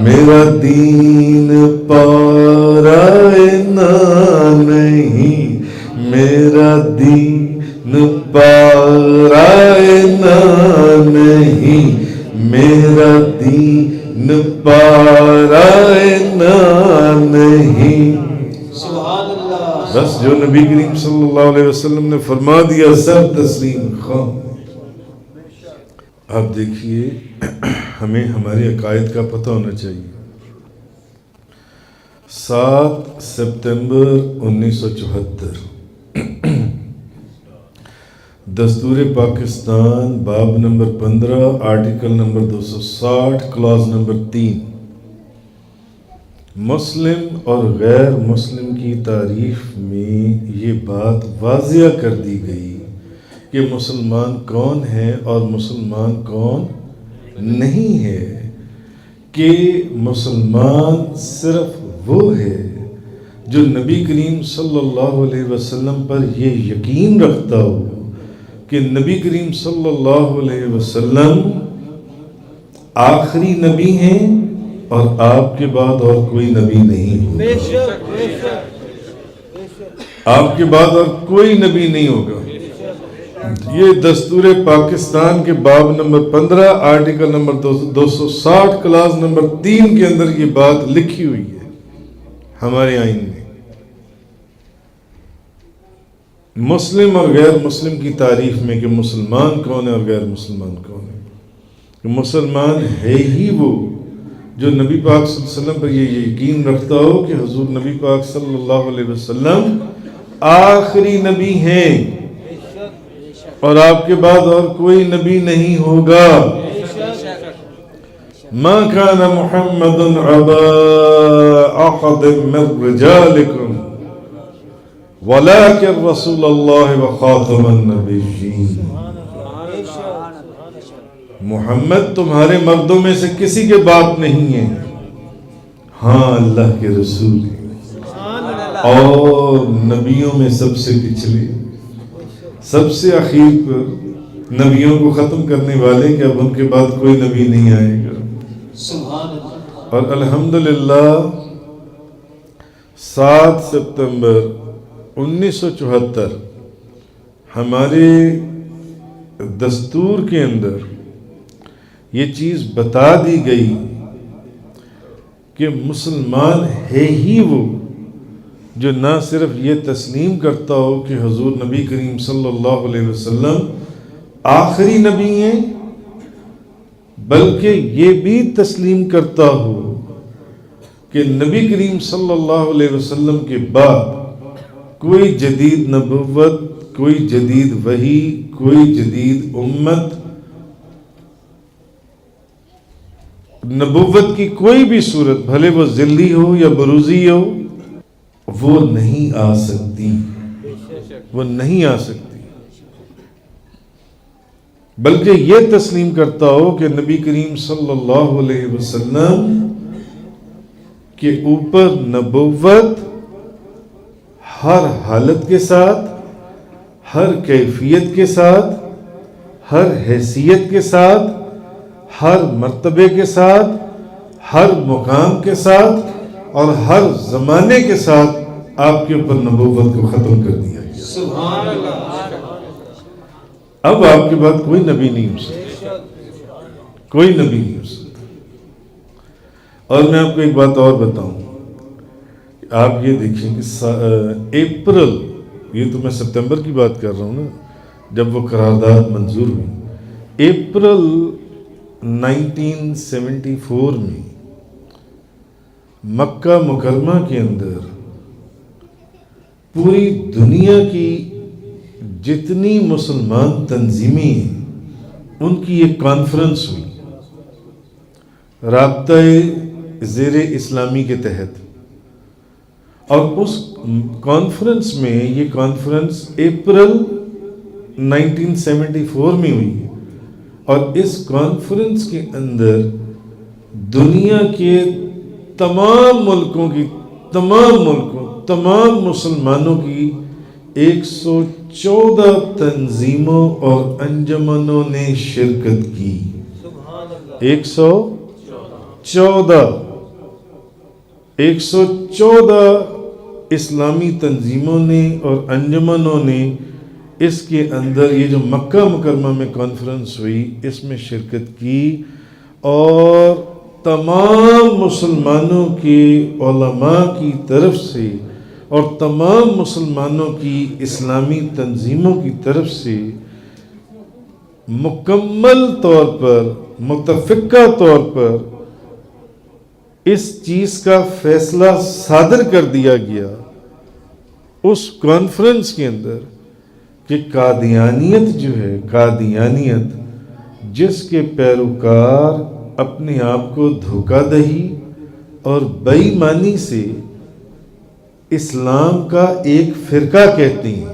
میرا دین پارائے نہ نہیں، میرا دین پارائے نہ نہیں، میرا دین پارائے نہ نہیں۔ سبحان اللہ۔ بس جو نبی کریم صلی اللہ علیہ وسلم نے فرما دیا سب تسلیم خواہ۔ آپ دیکھیے ہمیں ہمارے عقائد کا پتہ ہونا چاہیے۔ 7 سپتمبر 1974 دستور پاکستان باب number 15 article number 260 clause number 3 مسلم اور غیر مسلم کی تعریف میں یہ بات واضح کر دی گئی کہ مسلمان کون ہے اور مسلمان کون نہیں ہے، کہ مسلمان صرف وہ ہے جو نبی کریم صلی اللہ علیہ وسلم پر یہ یقین رکھتا ہو کہ نبی کریم صلی اللہ علیہ وسلم آخری نبی ہیں اور آپ کے بعد اور کوئی نبی نہیں ہوگا، آپ کے بعد اور کوئی نبی نہیں ہوگا۔ یہ دستور پاکستان کے باب number 15 article number 260 class number 3 کے اندر یہ بات لکھی ہوئی ہے ہمارے آئین میں۔ مسلم اور غیر مسلم کی تعریف میں کہ مسلمان کون ہے اور غیر مسلمان کون ہے، کہ مسلمان ہے ہی وہ جو نبی پاک صلی اللہ علیہ وسلم پر یہ یقین رکھتا ہو کہ حضور نبی پاک صلی اللہ علیہ وسلم آخری نبی ہیں اور آپ کے بعد اور کوئی نبی نہیں ہوگا۔ ما كان محمد عبا احد من رجالكم ولكن رسول الله وخاتم النبيين۔ محمد تمہارے مردوں میں سے کسی کے باپ نہیں ہے، ہاں اللہ کے رسول ہیں اور نبیوں میں سب سے پچھلے، سب سے اخیر پر نبیوں کو ختم کرنے والے کہ اب ان کے بعد کوئی نبی نہیں آئے گا۔ اور الحمدللہ 7 ستمبر 1974 ہمارے دستور کے اندر یہ چیز بتا دی گئی کہ مسلمان ہے ہی وہ جو نہ صرف یہ تسلیم کرتا ہو کہ حضور نبی کریم صلی اللہ علیہ وسلم آخری نبی ہیں، بلکہ یہ بھی تسلیم کرتا ہو کہ نبی کریم صلی اللہ علیہ وسلم کے بعد کوئی جدید نبوت، کوئی جدید وحی، کوئی جدید امت، نبوت کی کوئی بھی صورت بھلے وہ ذلی ہو یا بروزی ہو وہ نہیں آ سکتی، وہ نہیں آ سکتی، بلکہ یہ تسلیم کرتا ہو کہ نبی کریم صلی اللہ علیہ وسلم کے اوپر نبوت ہر حالت کے ساتھ، ہر کیفیت کے ساتھ، ہر حیثیت کے ساتھ، ہر مرتبے کے ساتھ، ہر مقام کے ساتھ اور ہر زمانے کے ساتھ آپ کے اوپر نبوت کو ختم کر دیا گیا۔ سبحان اللہ۔ اب آپ کے بعد کوئی نبی نہیں ہو سکتا، کوئی نبی نہیں ہو سکتا۔ اور میں آپ کو ایک بات اور بتاؤں، آپ یہ دیکھیں کہ اپریل، یہ تو میں ستمبر کی بات کر رہا ہوں نا، جب وہ قرارداد منظور ہوئی، اپریل 1974 میں مکہ مکرمہ کے اندر پوری دنیا کی جتنی مسلمان تنظیمیں ہیں ان کی ایک کانفرنس ہوئی رابطہ زیر اسلامی کے تحت، اور اس کانفرنس میں، یہ کانفرنس اپریل 1974 میں ہوئی، اور اس کانفرنس کے اندر دنیا کے تمام ملکوں کی، تمام مسلمانوں کی 114 تنظیموں اور انجمنوں نے شرکت کی۔ 114 اسلامی تنظیموں نے اور انجمنوں نے اس کے اندر، یہ جو مکہ مکرمہ میں کانفرنس ہوئی، اس میں شرکت کی، اور تمام مسلمانوں کے علماء کی طرف سے اور تمام مسلمانوں کی اسلامی تنظیموں کی طرف سے مکمل طور پر، متفقہ طور پر اس چیز کا فیصلہ صادر کر دیا گیا اس کانفرنس کے اندر کہ قادیانیت جو ہے، قادیانیت جس کے پیروکار اپنے آپ کو دھوکہ دہی اور بے ایمانی سے اسلام کا ایک فرقہ کہتی ہیں،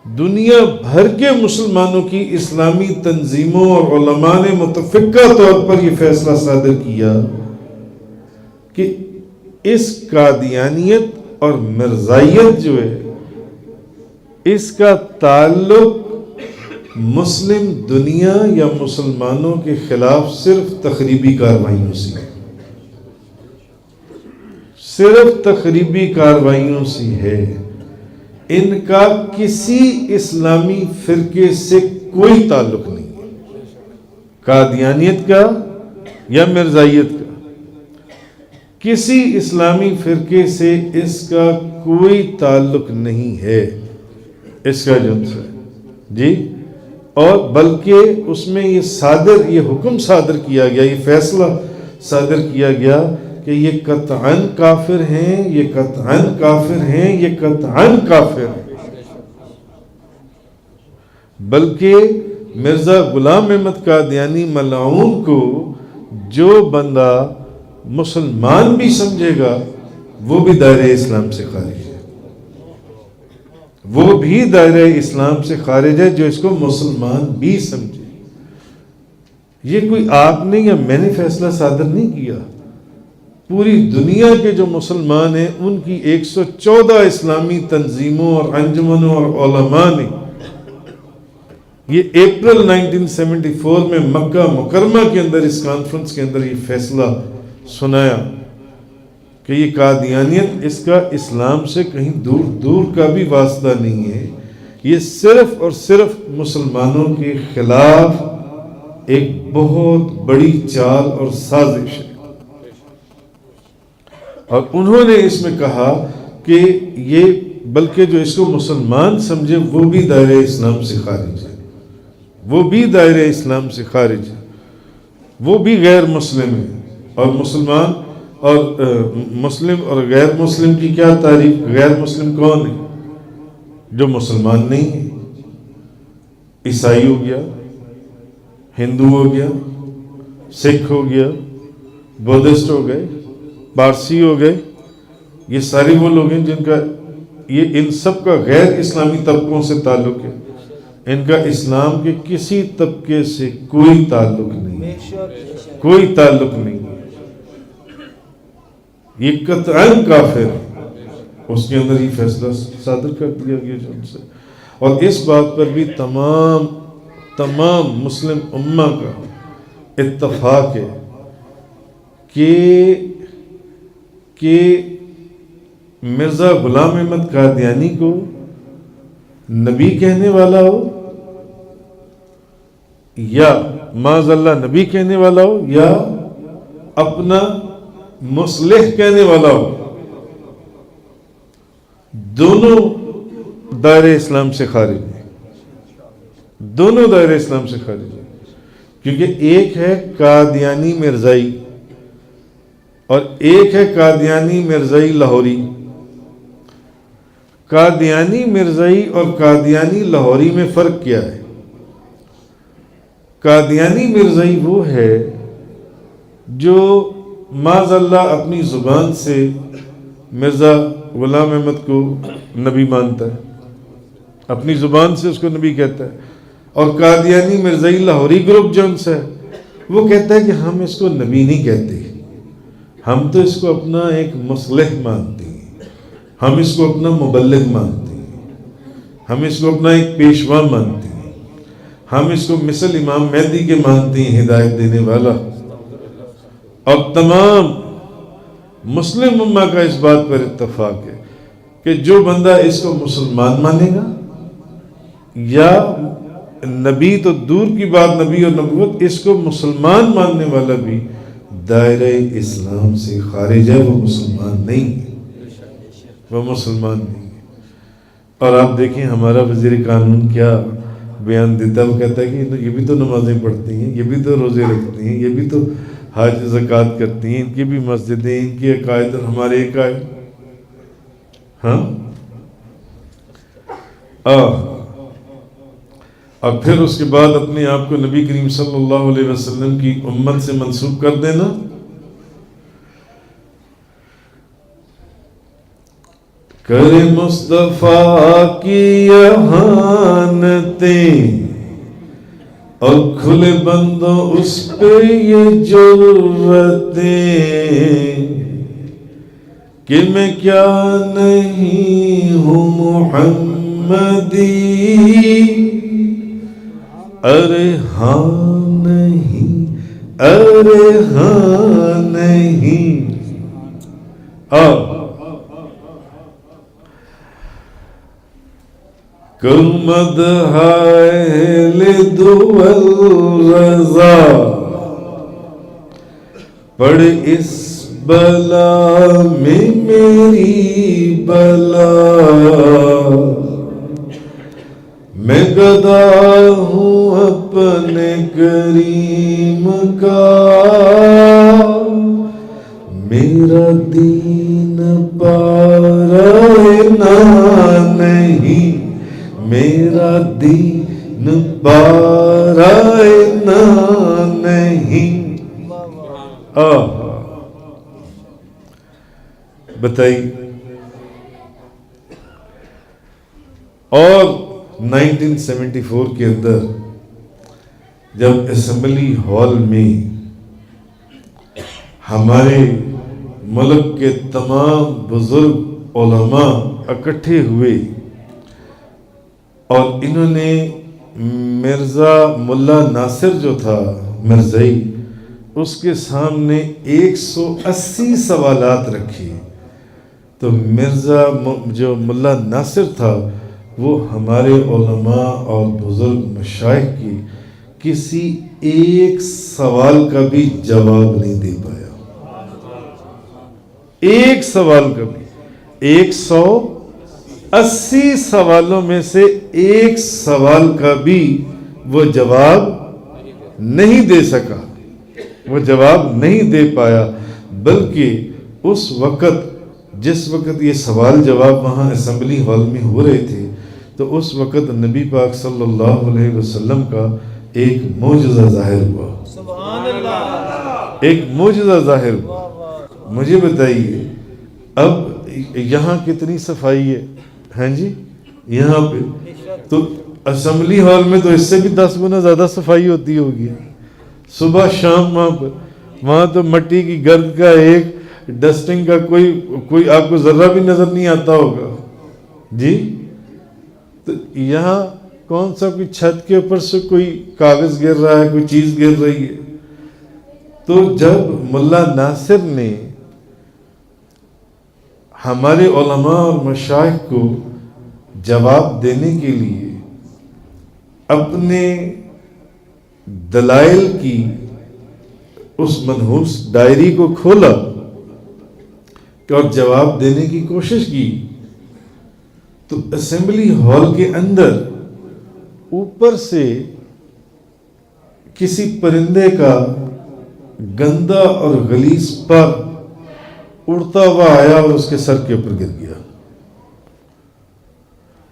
دنیا بھر کے مسلمانوں کی اسلامی تنظیموں اور علماء نے متفقہ طور پر یہ فیصلہ صادر کیا کہ اس قادیانیت اور مرزائیت جو ہے اس کا تعلق مسلم دنیا یا مسلمانوں کے خلاف صرف تخریبی کارروائیوں سے، صرف تخریبی کارروائیوں سے ہے، ان کا کسی اسلامی فرقے سے کوئی تعلق نہیں ہے، قادیانیت کا یا مرزائیت کا کسی اسلامی فرقے سے اس کا کوئی تعلق نہیں ہے، اس کا جنس ہے جی۔ اور بلکہ اس میں یہ حکم صادر کیا گیا، یہ فیصلہ صادر کیا گیا کہ یہ قطعاً کافر ہیں، یہ قطعاً کافر ہیں، یہ قطعاً کافر ہیں۔ بلکہ مرزا غلام احمد قادیانی ملعون کو جو بندہ مسلمان بھی سمجھے گا وہ بھی دائرہ اسلام سے خارج ہے، وہ بھی دائرہ اسلام سے خارج ہے جو اس کو مسلمان بھی سمجھے۔ یہ کوئی آپ نے یا میں نے فیصلہ صادر نہیں کیا، پوری دنیا کے جو مسلمان ہیں ان کی 114 اسلامی تنظیموں اور انجمنوں اور علماء نے یہ اپریل 1974 میں مکہ مکرمہ کے اندر اس کانفرنس کے اندر یہ فیصلہ سنایا کہ یہ قادیانیت اس کا اسلام سے کہیں دور دور کا بھی واسطہ نہیں ہے، یہ صرف اور صرف مسلمانوں کے خلاف ایک بہت بڑی چال اور سازش ہے۔ اور انہوں نے اس میں کہا کہ یہ بلکہ جو اس کو مسلمان سمجھے وہ بھی دائرہ اسلام سے خارج ہے، وہ بھی دائرہ اسلام سے خارج ہے، وہ بھی غیر مسلم ہے۔ اور مسلمان اور مسلم اور غیر مسلم کی کیا تعریف؟ غیر مسلم کون ہے؟ جو مسلمان نہیں ہے، عیسائی ہو گیا، ہندو ہو گیا، سکھ ہو گیا، بودھسٹ ہو گئے، پارسی ہو گئے، یہ سارے وہ لوگ ہیں جن کا ان سب کا غیر اسلامی طبقوں سے تعلق ہے، ان کا اسلام کے کسی طبقے سے کوئی تعلق نہیں، کوئی تعلق نہیں، یہ قطعاً کافر ہے۔ اس کے اندر یہ فیصلہ صادر کر دیا گیا جو ان سے، اور اس بات پر بھی تمام مسلم امہ کا اتفاق ہے کہ مرزا غلام احمد قادیانی کو نبی کہنے والا ہو یا معاذ اللہ نبی کہنے والا ہو یا اپنا مصلح کہنے والا ہو، دونوں دائرہ اسلام سے خارج ہیں، دونوں دائرہ اسلام سے خارج ہیں، کیونکہ ایک ہے قادیانی مرزائی اور ایک ہے قادیانی مرزائی لاہوری۔ قادیانی مرزائی اور قادیانی لاہوری میں فرق کیا ہے؟ قادیانی مرزائی وہ ہے جو معاذ اللہ اپنی زبان سے مرزا غلام احمد کو نبی مانتا ہے، اپنی زبان سے اس کو نبی کہتا ہے، اور قادیانی مرزائی لاہوری گروپ جو ان سے ہے وہ کہتا ہے کہ ہم اس کو نبی نہیں کہتے، ہم تو اس کو اپنا ایک مصلح مانتے ہیں، ہم اس کو اپنا مبلغ مانتے ہیں، ہم اس کو اپنا ایک پیشوا مانتے ہیں، ہم اس کو مثل امام مہدی کے مانتے ہیں، ہدایت دینے والا۔ اور تمام مسلم امہ کا اس بات پر اتفاق ہے کہ جو بندہ اس کو مسلمان مانے گا یا نبی تو دور کی بات، نبی اور نبوت، اس کو مسلمان ماننے والا بھی دائرہ اسلام سے خارج ہے، وہ مسلمان نہیں ہے، وہ مسلمان نہیں ہے۔ اور آپ دیکھیں ہمارا وزیر قانون کیا بیان دیتا ہے، وہ کہتا ہے کہ یہ بھی تو نمازیں پڑھتی ہیں، یہ بھی تو روزے رکھتی ہیں، یہ بھی تو حج زکوٰۃ کرتی ہیں، ان کی بھی مسجدیں، ان کے عقائد اور ہمارے عقائد۔ ہاں اور پھر اس کے بعد اپنے آپ کو نبی کریم صلی اللہ علیہ وسلم کی امت سے منسوب کر دینا. کرے مصطفیٰ کی احانتیں اور کھلے بندوں اس پہ یہ جرتیں کہ میں کیا نہیں ہوں محمدی. ارے ہاں نہیں، ارے ہاں نہیں. کلمد ہے لدول رضا پڑھ اس بلا میں میری بلا. میں گدا ہوں اپنے کریم کا، میرا دین پارنا نہیں، میرا دین پارنا نہیں. بتائیے. اور 1974 کے اندر جب اسمبلی ہال میں ہمارے ملک کے تمام بزرگ علماء اکٹھے ہوئے اور انہوں نے مرزا ملا ناصر جو تھا مرزائی، اس کے سامنے 180 سوالات رکھے، تو مرزا جو ملا ناصر تھا وہ ہمارے علماء اور بزرگ مشائخ کی کسی ایک سوال کا بھی جواب نہیں دے پایا. ایک سوال کا بھی. 180 سوالوں میں سے ایک سوال کا بھی وہ جواب نہیں دے سکا، وہ جواب نہیں دے پایا. بلکہ اس وقت جس وقت یہ سوال جواب وہاں اسمبلی ہال میں ہو رہے تھے تو اس وقت نبی پاک صلی اللہ علیہ وسلم کا ایک معجزہ ظاہر ہوا. سبحان اللہ. ایک معجزہ ظاہر ہوا. مجھے بتائیے اب یہاں کتنی صفائی ہے؟ ہاں جی، یہاں پہ تو اسمبلی ہال میں تو اس سے بھی 10 گنا زیادہ صفائی ہوتی ہوگی. صبح شام وہاں تو مٹی کی گرد کا ایک ڈسٹنگ کا کوئی آپ کو ذرہ بھی نظر نہیں آتا ہوگا جی. تو یہاں کون سا کوئی چھت کے اوپر سے کوئی کاغذ گر رہا ہے، کوئی چیز گر رہی ہے. تو جب ملا ناصر نے ہمارے علماء اور مشائخ کو جواب دینے کے لیے اپنے دلائل کی اس منحوس ڈائری کو کھولا اور جواب دینے کی کوشش کی، تو اسمبلی ہال کے اندر اوپر سے کسی پرندے کا گندا اور غلیظ پر اڑتا ہوا آیا اور اس کے سر کے اوپر گر گیا،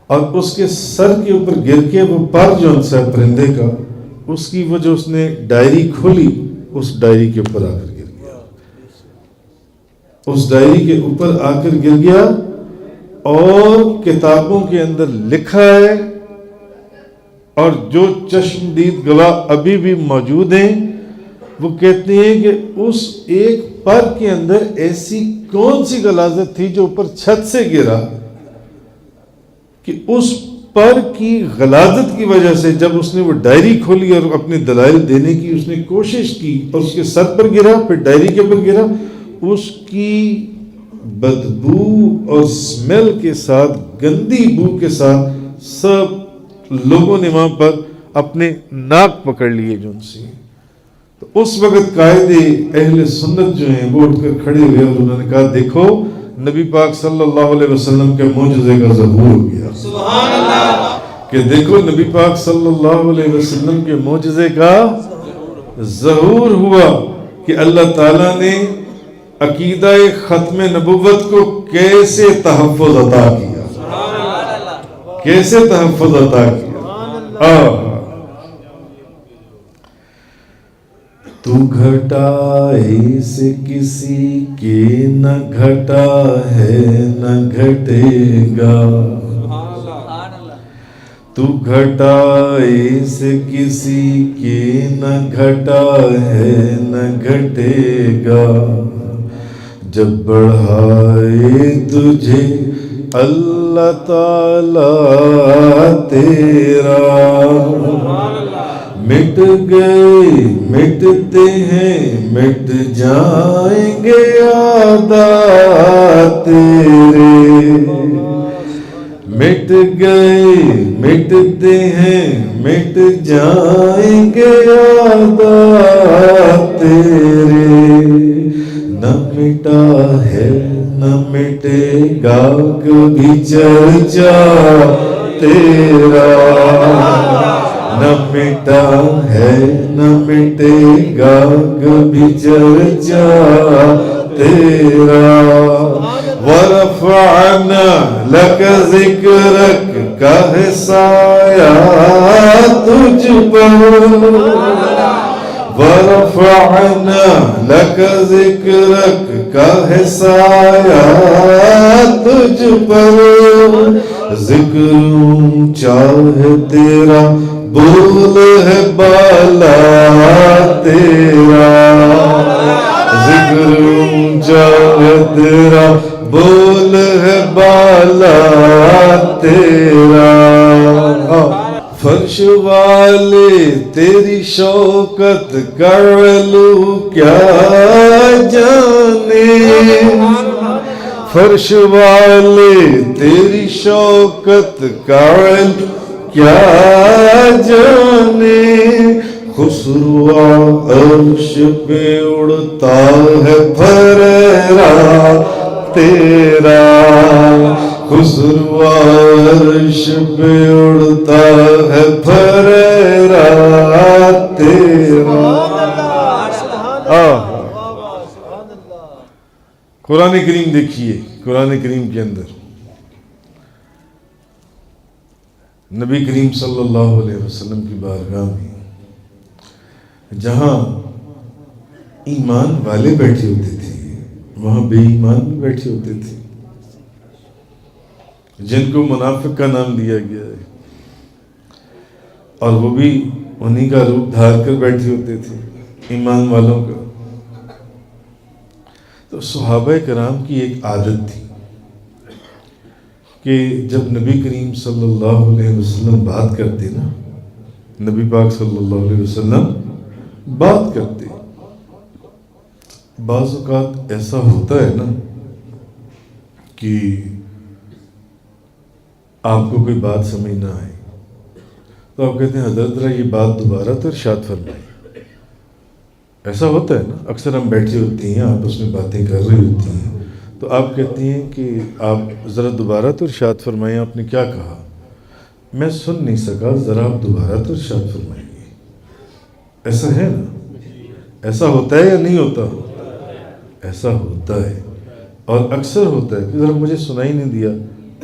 اور اس کے سر کے اوپر گر کے وہ پر جو ہے پرندے کا، اس کی وجہ اس نے ڈائری کھولی، اس ڈائری کے اوپر آ کر گر گیا. اس ڈائری کے اوپر آ کر گر گیا اور کتابوں کے اندر لکھا ہے، اور جو چشمدید گواہ ابھی بھی موجود ہیں وہ کہتے ہیں کہ اس ایک پر کے اندر ایسی کون سی غلاظت تھی جو اوپر چھت سے گرا کہ اس پر کی غلاظت کی وجہ سے جب اس نے وہ ڈائری کھولی اور اپنے دلائل دینے کی اس نے کوشش کی اور اس کے سر پر گرا، پھر ڈائری کے اوپر گرا، اس کی بدبو اور سمیل کے ساتھ، گندی بو کے ساتھ سب لوگوں نے وہاں پر اپنے ناک پکڑ لیے جو ان سے. تو اس وقت قائد اہل سنت جو ہیں وہ اٹھ کر کھڑے ہوئے اور انہوں نے کہا دیکھو نبی پاک صلی اللہ علیہ وسلم کے معجزے کا ظہور ہو گیا. سبحان اللہ. کہ دیکھو نبی پاک صلی اللہ علیہ وسلم کے معجزے کا ظہور ہوا کہ اللہ تعالیٰ نے عقیدہ ختم نبوت کو کیسے تحفظ عطا کیا، کیسے تحفظ عطا کیا. تو گھٹائے سے کسی کے نہ گھٹا ہے نہ گھٹے گا، تو گھٹائے سے کسی کے نہ گھٹا ہے نہ گھٹے گا، جب بڑھائے تجھے اللہ تعالی تیرا، مٹ گئے مٹتے ہیں مٹ جائیں گے عادات تیرے، مٹ گئے مٹتے ہیں مٹ جائیں گے عادات تیرے، نہ مٹا ہے نہ مٹے گا کبھی چرچا تیرا، نہ مٹا ہے نہ مٹے گا کبھی چرچا تیرا، وَرَفَعْنَا لَكَ ذِكْرَكَ کا ہے سایہ تجھ پر، وَرَفَعْنَا لَكَ ذِكْرَكَ کا ہے سایہ تجھ پر، ذکر اونچا ہے تیرا بول ہے بالا تیرا، ذکر اونچا ہے تیرا بول ہے بالا تیرا، فرش والے تیری شوکت کا علو کیا جانے، فرش والے تیری شوکت کا علو کیا جانے، خسرو عرش پہ اڑتا ہے پھریرا تیرا، خسرو عرش پہ اڑتا ہے پھریرا تیرا۔ قرآن کریم دیکھیے، قرآن کریم کے اندر نبی کریم صلی اللہ علیہ وسلم کی بارگاہ میں جہاں ایمان والے بیٹھے ہوتے تھے وہاں بے ایمان بھی بیٹھے ہوتے تھے، جن کو منافق کا نام دیا گیا ہے، اور وہ بھی انہی کا روپ دھار کر بیٹھے ہوتے تھے ایمان والوں کا۔ تو صحابہ کرام کی ایک عادت تھی کہ جب نبی کریم صلی اللہ علیہ وسلم بات کرتے نا، نبی پاک صلی اللہ علیہ وسلم بات کرتے، بعض اوقات ایسا ہوتا ہے نا کہ آپ کو کوئی بات سمجھ نہ آئے تو آپ کہتے ہیں حضرت ذرا یہ بات دوبارہ تو ارشاد فرمائیں۔ ایسا ہوتا ہے نا، اکثر ہم بیٹھے ہوتے ہیں آپس میں باتیں کر رہی ہوتی ہیں تو آپ کہتے ہیں کہ آپ ذرا دوبارہ تو ارشاد فرمائیں، آپ نے کیا کہا؟ میں سن نہیں سکا، ذرا آپ دوبارہ تو ارشاد فرمائیں گے۔ ایسا ہے نا، ایسا ہوتا ہے یا نہیں ہوتا؟ ایسا ہوتا ہے، اور اکثر ہوتا ہے کہ ذرا مجھے سنائی نہیں دیا،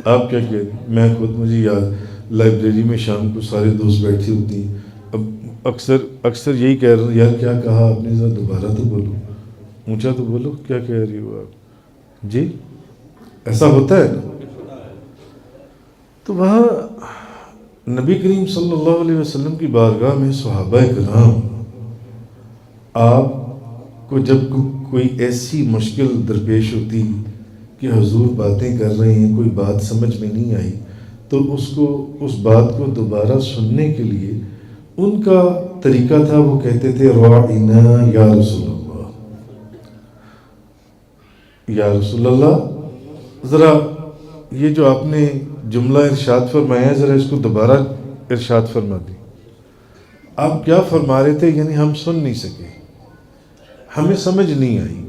آپ کیا کہتے ہیں؟ میں خود مجھے یاد لائبریری میں شام کو سارے دوست بیٹھی ہوتی ہیں، اب اکثر یہی کہہ رہا ہوں، یار کیا کہا آپ نے، ذرا دوبارہ تو بولو، اونچا تو بولو، کیا کہہ رہی ہو آپ جی؟ ایسا ہوتا ہے نا۔ تو وہاں نبی کریم صلی اللہ علیہ وسلم کی بارگاہ میں صحابہ کرام آپ کو جب کوئی ایسی مشکل درپیش ہوتی کہ حضور باتیں کر رہے ہیں، کوئی بات سمجھ میں نہیں آئی، تو اس بات کو دوبارہ سننے کے لیے ان کا طریقہ تھا، وہ کہتے تھے راعنا یا رسول اللہ، یا رسول اللہ ذرا یہ جو آپ نے جملہ ارشاد فرمایا ہے ذرا اس کو دوبارہ ارشاد فرما دیں۔ آپ کیا فرما رہے تھے؟ یعنی ہم سن نہیں سکے، ہمیں سمجھ نہیں آئی،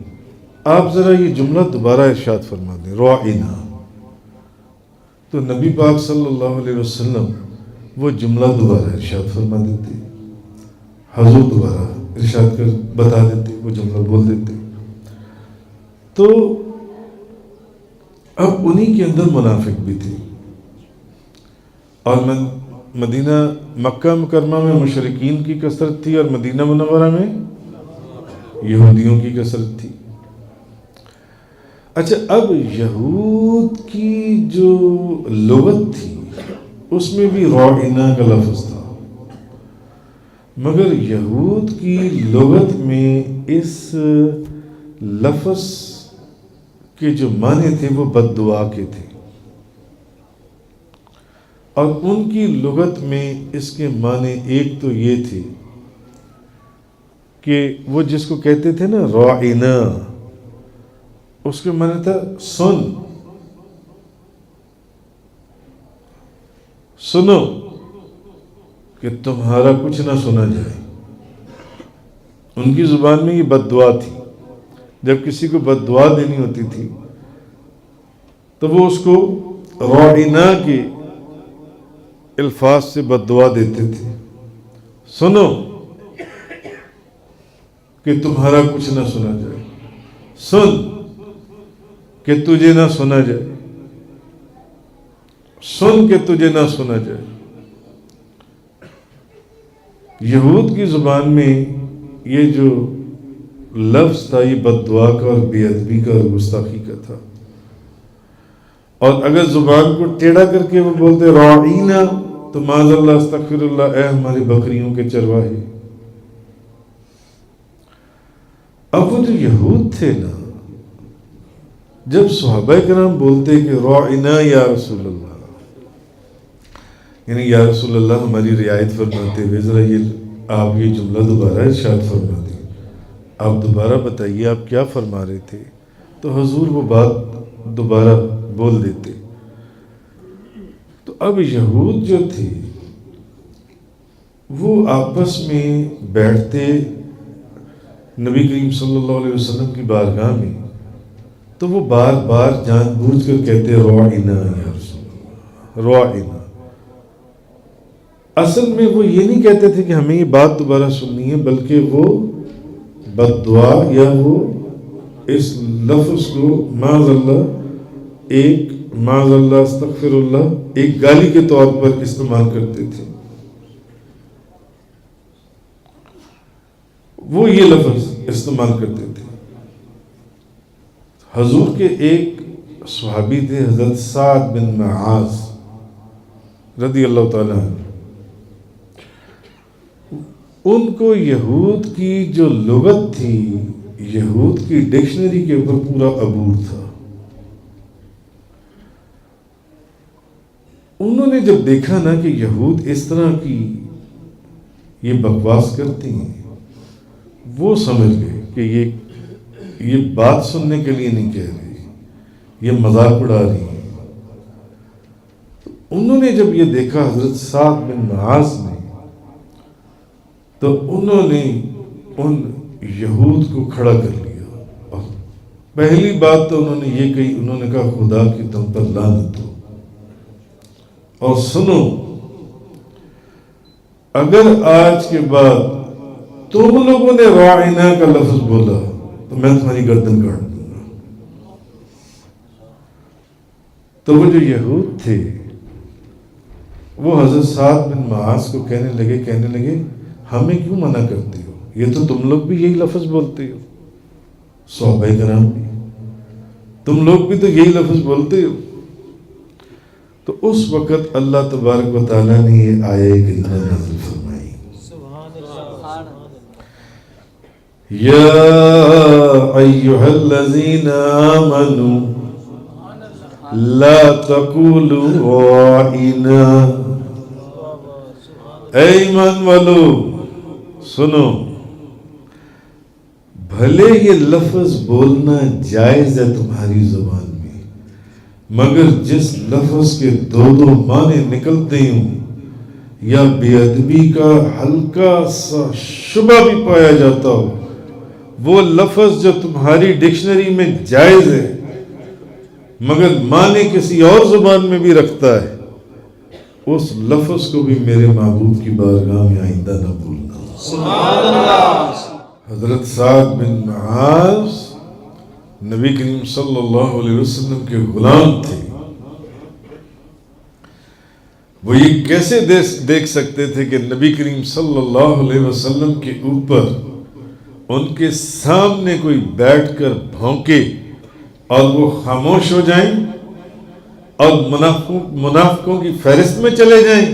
آپ ذرا یہ جملہ دوبارہ ارشاد فرما دیں، راعنا۔ تو نبی پاک صلی اللہ علیہ وسلم وہ جملہ دوبارہ ارشاد فرما دیتے، حضور دوبارہ ارشاد کر بتا دیتے، وہ جملہ بول دیتے۔ تو اب انہی کے اندر منافق بھی تھے، اور مدینہ مکہ مکرمہ میں مشرکین کی کثرت تھی اور مدینہ منورہ میں یہودیوں کی کثرت تھی۔ اچھا، اب یہود کی جو لغت تھی اس میں بھی رائنا کا لفظ تھا، مگر یہود کی لغت میں اس لفظ کے جو معنی تھے وہ بد دعا کے تھے، اور ان کی لغت میں اس کے معنی ایک تو یہ تھے کہ وہ جس کو کہتے تھے نا رائنا، اس کے معنی تھا سنو کہ تمہارا کچھ نہ سنا جائے۔ ان کی زبان میں یہ بد دعا تھی، جب کسی کو بد دعا دینی ہوتی تھی تو وہ اس کو رائنا کے الفاظ سے بد دعا دیتے تھے، سنو کہ تمہارا کچھ نہ سنا جائے، سن کہ تجھے نہ سنا جائے، سن کہ تجھے نہ سنا جائے۔ یہود کی زبان میں یہ جو لفظ تھا یہ بد دعا کا اور بے ادبی کا اور گستاخی کا تھا، اور اگر زبان کو ٹیڑھا کر کے وہ بولتے رائنا تو معاذ اللہ استغفر اللہ، اے ہماری بکریوں کے چرواہے۔ اب وہ جو یہود تھے نا، جب صحابہ کرام بولتے کہ رائنا یا رسول اللہ، یعنی یا رسول اللہ ہماری رعایت فرماتے ہوئے ذرا آپ یہ جملہ دوبارہ ارشاد فرما دیں، آپ دوبارہ بتائیے آپ کیا فرما رہے تھے، تو حضور وہ بات دوبارہ بول دیتے۔ تو اب یہود جو تھے وہ آپس میں بیٹھتے نبی کریم صلی اللہ علیہ وسلم کی بارگاہ میں، تو وہ بار بار جان بوجھ کر کہتے رائنا یا رسول اللہ، رائنا۔ اصل میں وہ یہ نہیں کہتے تھے کہ ہمیں یہ بات دوبارہ سننی ہے، بلکہ وہ بد دعا یا وہ اس لفظ کو معاذ اللہ استغفر اللہ ایک گالی کے طور پر استعمال کرتے تھے۔ وہ یہ لفظ استعمال کرتے تھے۔ حضور کے ایک صحابی تھے حضرت سعد بن معاذ رضی اللہ تعالیٰ عنہ، ان کو یہود کی جو لغت تھی، یہود کی ڈکشنری کے اوپر پورا عبور تھا۔ انہوں نے جب دیکھا نا کہ یہود اس طرح کی یہ بکواس کرتے ہیں، وہ سمجھ گئے کہ یہ بات سننے کے لیے نہیں کہہ رہی، یہ مذاق اڑا رہی ہیں۔ انہوں نے جب یہ دیکھا حضرت سعد بن معاذ نے، تو انہوں نے ان یہود کو کھڑا کر لیا، اور پہلی بات تو انہوں نے یہ کہی، انہوں نے کہا خدا کی تم پر لعنت ہو، اور سنو اگر آج کے بعد تم لوگوں نے رائنا کا لفظ بولا تو میں تمہاری گردن کاٹ دوں گا۔ تو وہ جو یہود تھے وہ حضرت سعد بن معاذ کو کہنے لگے ہمیں کیوں منع کرتے ہو، یہ تو تم لوگ بھی یہی لفظ بولتے ہو، صحابہ کرام بھی، تم لوگ بھی تو یہی لفظ بولتے ہو۔ تو اس وقت اللہ تبارک و تعالیٰ نے یہ آیہ کریمہ نازل فرمائی، یا ایھا الذین آمنوا لا تقولوا رائنا، اے ایمان والو سنو، بھلے یہ لفظ بولنا جائز ہے تمہاری زبان میں، مگر جس لفظ کے دو معنی نکلتے ہوں یا بے ادبی کا ہلکا سا شبہ بھی پایا جاتا ہو، وہ لفظ جو تمہاری ڈکشنری میں جائز ہے مگر معنی کسی اور زبان میں بھی رکھتا ہے، اس لفظ کو بھی میرے معبود کی بارگاہ میں آئندہ نہ بھولنا۔ سبحان اللہ۔ حضرت سعد بن معاذ نبی کریم صلی اللہ علیہ وسلم کے غلام تھے، وہ یہ کیسے دیکھ سکتے تھے کہ نبی کریم صلی اللہ علیہ وسلم کے اوپر ان کے سامنے کوئی بیٹھ کر بھونکے اور وہ خاموش ہو جائیں اور منافقوں کی فہرست میں چلے جائیں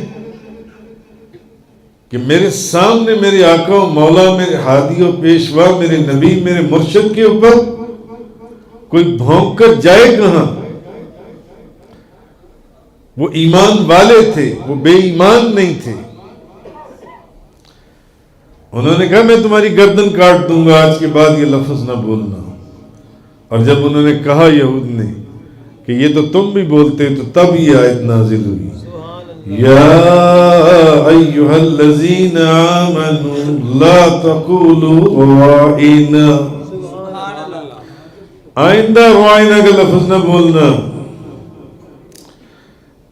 کہ میرے سامنے میرے آقا و مولا، میرے ہادی و پیشوا، میرے نبی، میرے مرشد کے اوپر کوئی بھونک کر جائے کہاں؟ وہ ایمان والے تھے، وہ بے ایمان نہیں تھے۔ انہوں نے کہا میں تمہاری گردن کاٹ دوں گا، آج کے بعد یہ لفظ نہ بولنا۔ اور جب انہوں نے کہا یہود نے کہ یہ تو تم بھی بولتے، تو تب یہ آیت نازل ہوئی، یا ایھا الذین آمنوا لا تقولوا رائنا، آئندہ رائنا کا لفظ نہ بولنا۔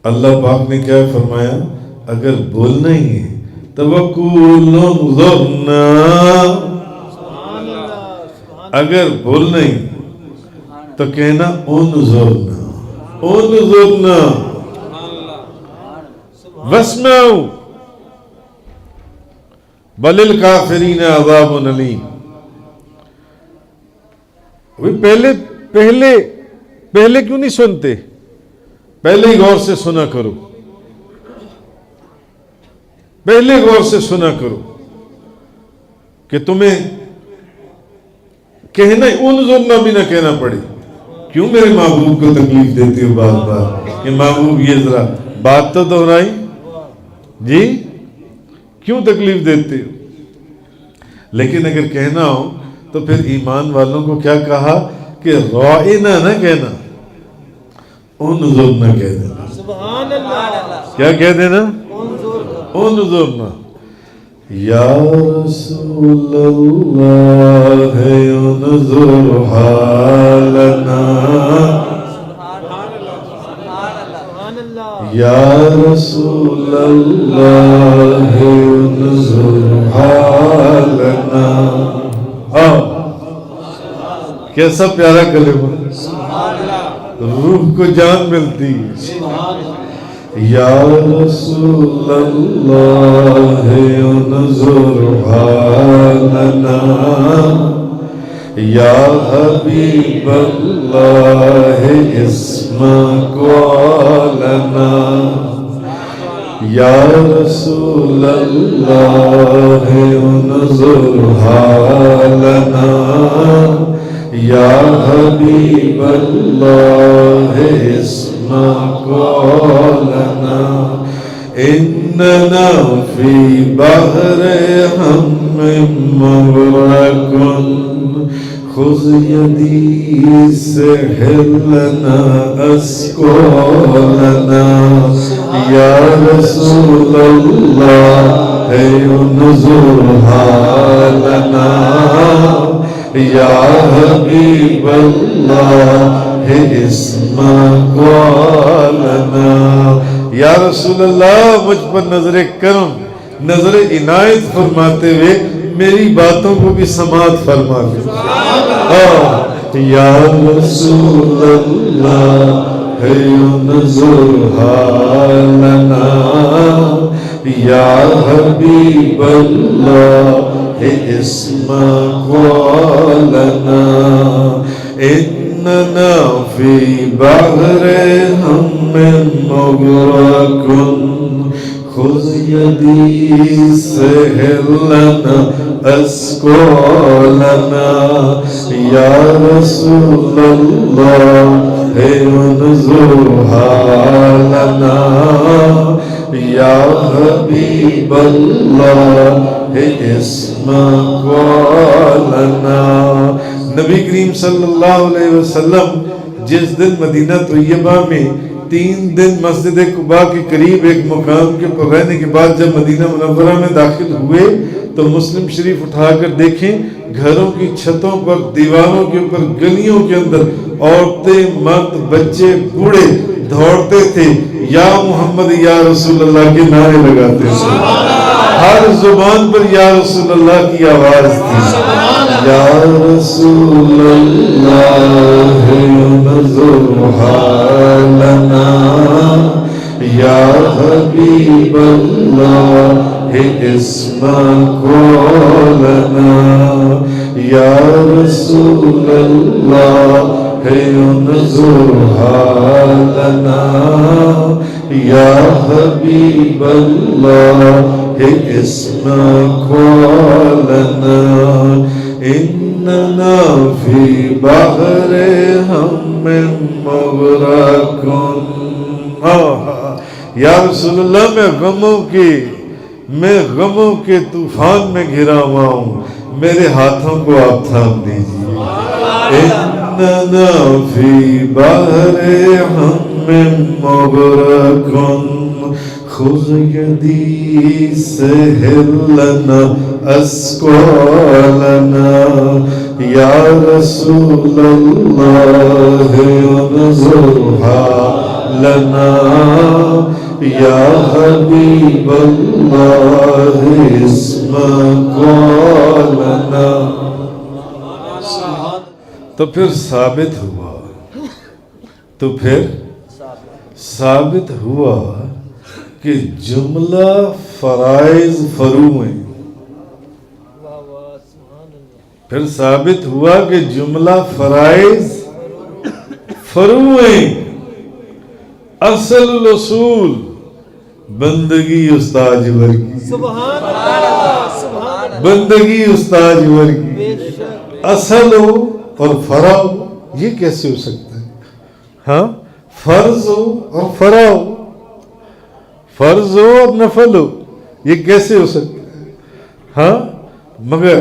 اللہ پاک نے کیا فرمایا؟ اگر بولنا ہی ہے توقولوا انظرنا، اگر بولنا ہی تو کہنا انظرنا، انظرنا واسمعوا وللکافرین عذاب علیم۔ پہلے کیوں نہیں سنتے؟ پہلے ہی غور سے سنا کرو، پہلے غور سے سنا کرو کہ تمہیں کہنا انظرنا بھی نہ کہنا پڑے۔ کیوں میرے محبوب کو تکلیف دیتے ہو بار بار کہ محبوب یہ ذرا بات تو دہرائی؟ جی کیوں تکلیف دیتے ہو؟ لیکن اگر کہنا ہو تو پھر ایمان والوں کو کیا کہا کہ رائنا نہ کہنا، انظرنا کہہ دینا۔ سبحان اللہ، کیا کہہ دینا؟ انظرنا۔ یا رسول اللہ انظر حالنا، یا رسول اللہ انظر حالنا۔ کیسا پیارا کلمہ، روح کو جان ملتی ہے۔ یا رسول اللہ انظر حالنا، یا حبیب اللہ اسمع قولنا، یا رسول اللہ انظر حالنا، یا حبیب اللہ اسمع قولنا، اننا فی بحر ہم مغرق، خذ یدی سہلنا اسکولنا، یا رسول اللہ انظر حالنا، یا حبیب اللہ اسمع قولنا۔ یا رسول اللہ مجھ پر نظر کرم، نظر عنایت فرماتے ہوئے میری باتوں کو بھی سماعت فرما لے۔ یا رسول اللہ انظر حالنا، یا حبیب اللہ اسمع قولنا، اننا فی بحر ہم مغرق، خذ یدی سہلنا اسکولنا، یا رسول اللہ انظر حالنا، یا حبیب اللہ اسمع قولنا۔ نبی کریم صلی اللہ علیہ وسلم جس دن مدینہ طیبہ میں 3 دن مسجد قباء کے قریب ایک مقام کے پر رہنے کے بعد جب مدینہ منورہ میں داخل ہوئے تو مسلم شریف اٹھا کر دیکھیں، گھروں کی چھتوں پر، دیواروں کے اوپر، گلیوں کے اندر عورتیں، مرد، بچے، بوڑھے دوڑتے تھے، یا محمد یا رسول اللہ کے نعرے لگاتے تھے۔ ہر زبان پر یا رسول اللہ کی آواز تھی۔ یا رسول اللہ انظر حالنا، یا حبیب اللہ اسمع قولنا، یا رسول اللہ انظر حالنا یا حبیب اللہ اسمع قولنا اننا فی بحر ہم مغرق یا رسول اللہ میں غموں کے طوفان میں گھرا ہوا ہوں، میرے ہاتھوں کو آپ تھام دیجیے۔ اننا فی بحر ہم مغرق خذ یدی سہل لنا اسقالنا یا رسول اللہ انظر حالنا یا حبیب اللہ اسمع قولنا۔ تو پھر ثابت ہوا کہ جملہ فرائض فرو ہیں۔ پھر ثابت ہوا کہ جملہ فرائض فرو ہیں۔ اصل الاصول بندگی استاج ورگی، بندگی استاج ورگی، اصل ہو اور فرع ہو، یہ کیسے ہو سکتا ہے؟ ہاں، فرض ہو اور فرع ہو، فرض ہو اور نفل ہو، یہ کیسے ہو سکتا ہے؟ ہاں، مگر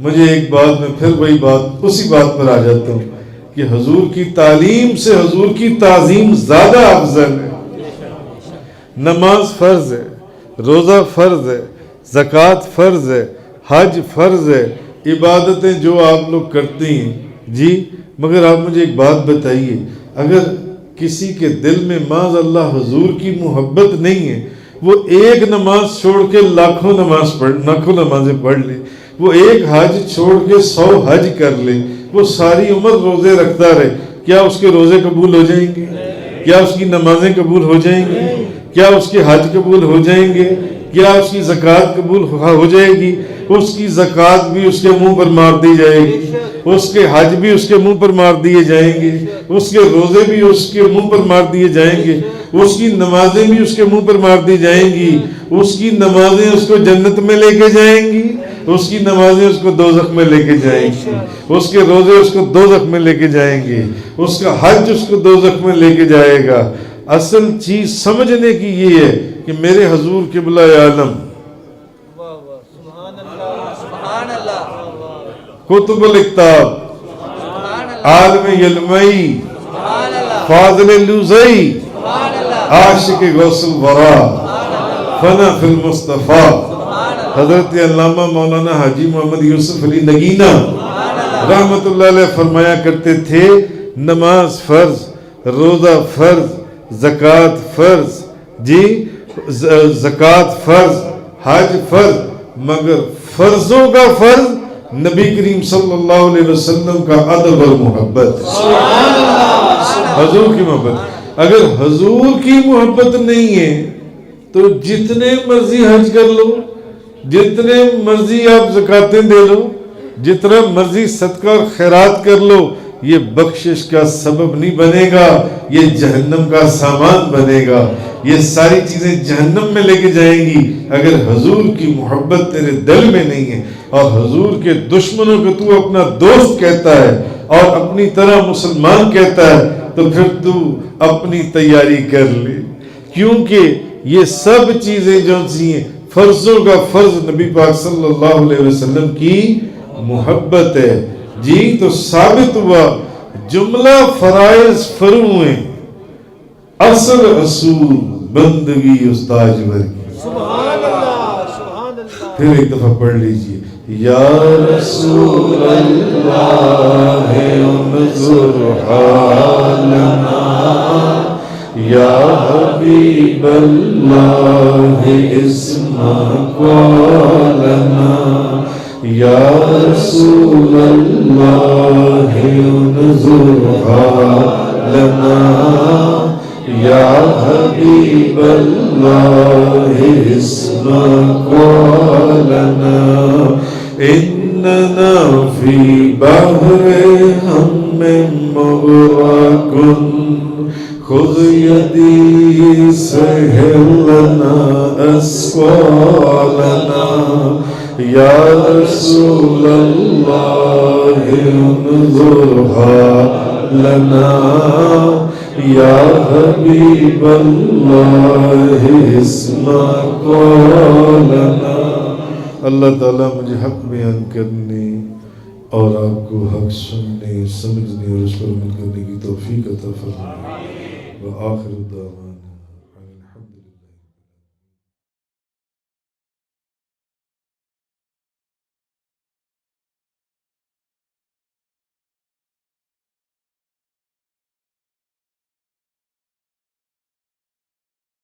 مجھے ایک بات میں پھر وہی بات اسی بات پر آ جاتا ہوں کہ حضور کی تعلیم سے حضور کی تعظیم زیادہ افضل ہے۔ نماز فرض ہے، روزہ فرض ہے، زکوٰۃ فرض ہے، حج فرض ہے، عبادتیں جو آپ لوگ کرتے ہیں جی، مگر آپ مجھے ایک بات بتائیے، اگر کسی کے دل میں معاذ اللہ حضور کی محبت نہیں ہے، وہ ایک نماز چھوڑ کے لاکھوں نمازیں پڑھ لے، وہ ایک حج چھوڑ کے 100 حج کر لے، وہ ساری عمر روزے رکھتا رہے، کیا اس کے روزے قبول ہو جائیں گے؟ کیا اس کی نمازیں قبول ہو جائیں گی؟ کیا اس کے حج قبول ہو جائیں گے؟ کیا اس کی زکوٰۃ قبول ہو جائے گی؟ اس کی زکوٰۃ بھی اس کے منہ پر مار دی جائے گی، اس کے حج بھی اس کے منہ پر مار دیے جائیں گے، اس کے روزے بھی اس کے منہ پر مار دیے جائیں گے، اس کی نمازیں بھی اس کے منہ پر مار دی جائیں گی، اس کی نمازیں اس کو جنت میں لے کے جائیں گی، اس کی نمازیں اس کو دوزخ میں لے کے جائیں گی، اس کے روزے اس کو دوزخ میں لے کے جائیں گے، اس کا حج اس کو دوزخ میں لے کے جائے گا۔ اصل چیز سمجھنے کی یہ ہے کہ میرے حضور قبلہ عالم کتب الاکتاب، عالم یلمئی، فاضل لوزئی، عاشق غوث الورا، فنا فی المصطفیٰ، حضرت علامہ مولانا حاجی محمد یوسف علی نگینہ رحمت اللہ علیہ فرمایا کرتے تھے، نماز فرض، روزہ فرض، زکوٰۃ فرض، جی زکوٰۃ فرض، حج فرض، مگر فرضوں کا فرض نبی کریم صلی اللہ علیہ وسلم کا ادب اور محبت، حضور کی محبت۔ اگر حضور کی محبت نہیں ہے تو جتنے مرضی حج کر لو، جتنے مرضی آپ زکاتیں دے لو، جتنا مرضی صدقہ اور خیرات کر لو، یہ بخشش کا سبب نہیں بنے گا، یہ جہنم کا سامان بنے گا، یہ ساری چیزیں جہنم میں لے کے جائیں گی اگر حضور کی محبت تیرے دل میں نہیں ہے۔ اور حضور کے دشمنوں کو تو اپنا دوست کہتا ہے اور اپنی طرح مسلمان کہتا ہے، تو پھر تو اپنی تیاری کر لے، کیونکہ یہ سب چیزیں جو ہیں فرضوں کا فرض نبی پاک صلی اللہ علیہ وسلم کی محبت ہے جی۔ تو ثابت ہوا جملہ فرائض فرو ہیں، اصل اصول بندگی استاج ورگی۔ سبحان اللہ، سبحان اللہ۔ پھر ایک دفعہ پڑھ لیجئے، یا رسول اللہ انظر حالنا یا حبیب اللہ اسمع قولنا یا رسول اللہ انظر حالنا یا حبیب اللہ اسمع قولنا إننا في بحر هم مغرق خذ يدي سهل لنا أسفارنا يا رسول الله انظرها لنا يا حبيب الله اسمع قولنا. اللہ تعالیٰ مجھے حق بیان کرنے اور آپ کو حق سننے، سمجھنے اور اس پر عمل کرنے کی توفیق عطا فرمائے. وآخر دعوانا